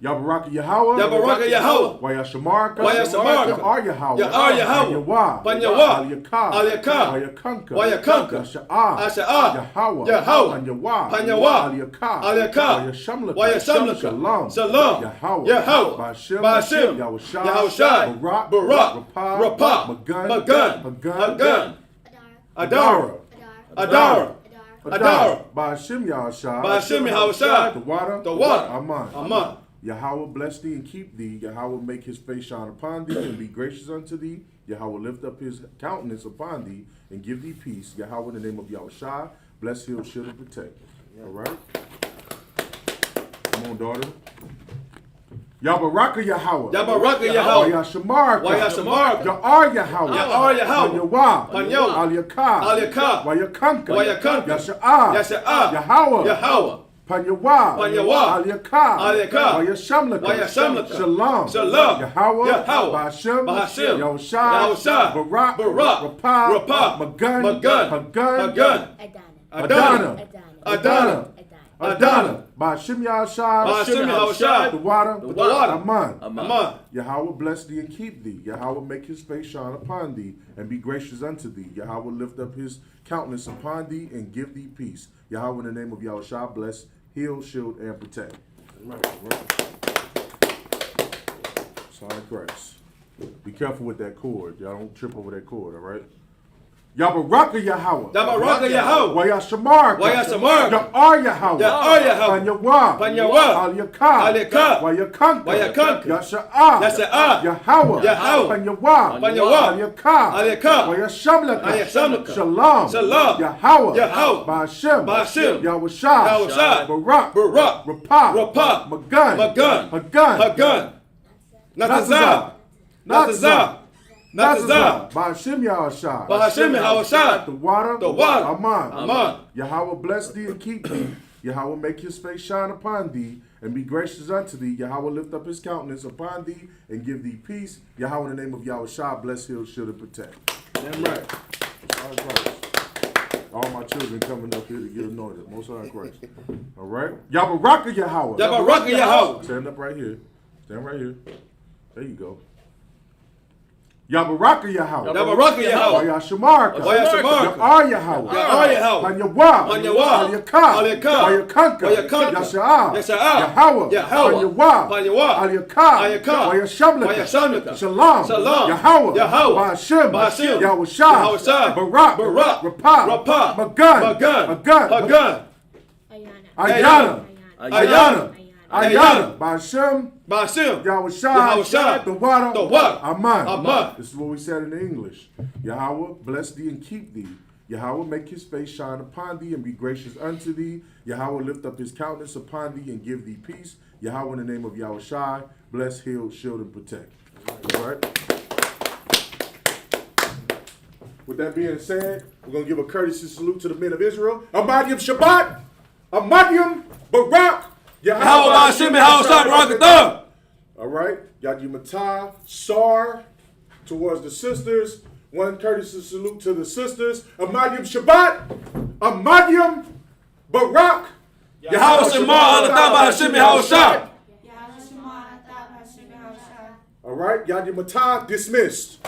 Yabaraka Yahweh. Yabaraka Yahweh. Wayashamarka. Wayashamarka. Ya'ar Yahweh. Ya'ar Yahweh. Yahweh. Panyawah. Al-Yakah. Al-Yakah. Wayakanka. Wayakanka. Yasha'ah. Asha'ah. Yahweh. Yahweh. Panyawah. Panyawah. Al-Yakah. Al-Yakah. Wayashamlaka. Wayashamlaka. Shalom. Shalom. Yahweh. Yahweh. Ba'ashem. Ba'ashem. Yahushai. Yahushai. Barak. Barak. Rapah. Rapah. Magun. Magun. Magun. Magun. Adara. Adara. Adara. Ba'ashem Yahushai. Ba'ashem Yahushai. The water. The water. Aman. Aman. Yahweh bless thee and keep thee. Yahweh make his face shine upon thee and be gracious unto thee. Yahweh lift up his countenance upon thee and give thee peace. Yahweh, in the name of Yahweh Shai, bless, heal, shield, and protect. All right? Come on, daughter. Yabaraka Yahweh. Yabaraka Yahweh. Wayashamarka. Wayashamarka. Ya'ar Yahweh. Ya'ar Yahweh. Panyawah. Panyawah. Al-Yakah. Al-Yakah. Wayakanka. Wayakanka. Yasha'ah. Yasha'ah. Yahweh. Yahweh. Panyawah. Panyawah. Al-Yakah. Al-Yakah. Wayashamlaka. Wayashamlaka. Shalom. Shalom. Yahweh. Yahweh. Ba'ashem. Ba'ashem. Yahushai. Yahushai. Barak. Barak. Rapah. Rapah. Magun. Magun. Hagun. Hagun. Adana. Adana. Adana. Ba'ashem Yahushai. Ba'ashem Yahushai. The water. The water. Aman. Aman. Yahweh bless thee and keep thee. Yahweh make his face shine upon thee and be gracious unto thee. Yahweh lift up his countenance upon thee and give thee peace. Yahweh, in the name of Yahweh Shah, bless, heal, shield, and protect. Right. Sign of Christ. Be careful with that cord. Y'all don't trip over that cord, all right? Yabaraka Yahweh. Yabaraka Yahweh. Wayashamarka. Wayashamarka. Ya'ar Yahweh. Ya'ar Yahweh. Panyawah. Panyawah. Al-Yakah. Al-Yakah. Wayakanka. Wayakanka. Yasha'ah. Yasha'ah. Yahweh. Yahweh. Panyawah. Panyawah. Al-Yakah. Al-Yakah. Wayashamlaka. Wayashamlaka. Shalom. Shalom. Yahweh. Yahweh. Ba'ashem. Ba'ashem. Yahushai. Yahushai. Barak. Barak. Rapah. Rapah. Magun. Magun. Hagun. Hagun. Natazah. Natazah. Natazah. Ba'ashem Yahushai. Ba'ashem Yahushai. The water. The water. Aman. Aman. Yahweh bless thee and keep thee. Yahweh make his face shine upon thee and be gracious unto thee. Yahweh lift up his countenance upon thee and give thee peace. Yahweh, in the name of Yahweh Shah, bless, heal, shield, and protect. Damn right. All right. All my children coming up here to get anointed. Most High Christ. All right. Yabaraka Yahweh. Yabaraka Yahweh. Stand up right here. Stand right here. There you go. Yabaraka Yahweh. Yabaraka Yahweh. Wayashamarka. Wayashamarka. Ya'ar Yahweh. Ya'ar Yahweh. Panyawah. Panyawah. Al-Yakah. Al-Yakah. Wayakanka. Wayakanka. Yasha'ah. Yasha'ah. Yahweh. Yahweh. Panyawah. Panyawah. Al-Yakah. Al-Yakah. Wayashamlaka. Wayashamlaka. Shalom. Shalom. Yahweh. Yahweh. Ba'ashem. Ba'ashem. Yahushai. Yahushai. Barak. Barak. Rapah. Rapah. Magun. Magun. Hagun. Hagun. Ayana. Ayana. Ayana. Ba'ashem. Ba'ashem. Yahushai. Yahushai. The water. The water. Aman. Aman. This is what we said in English. Yahweh bless thee and keep thee. Yahweh make his face shine upon thee and be gracious unto thee. Yahweh lift up his countenance upon thee and give thee peace. Yahweh, in the name of Yahweh Shai, bless, heal, shield, and protect. All right. With that being said, we're going to give a courtesy salute to the men of Israel. Amadim Shabbat. Amadim Barak. Yahweh Ba'ashem Yahushai Barakatah. All right. Yadi Matah, Sar, towards the sisters. One courtesy salute to the sisters. Amadim Shabbat. Amadim Barak. Yahweh Shema Alatah Ba'ashem Yahushai. All right. Yadi Matah, dismissed.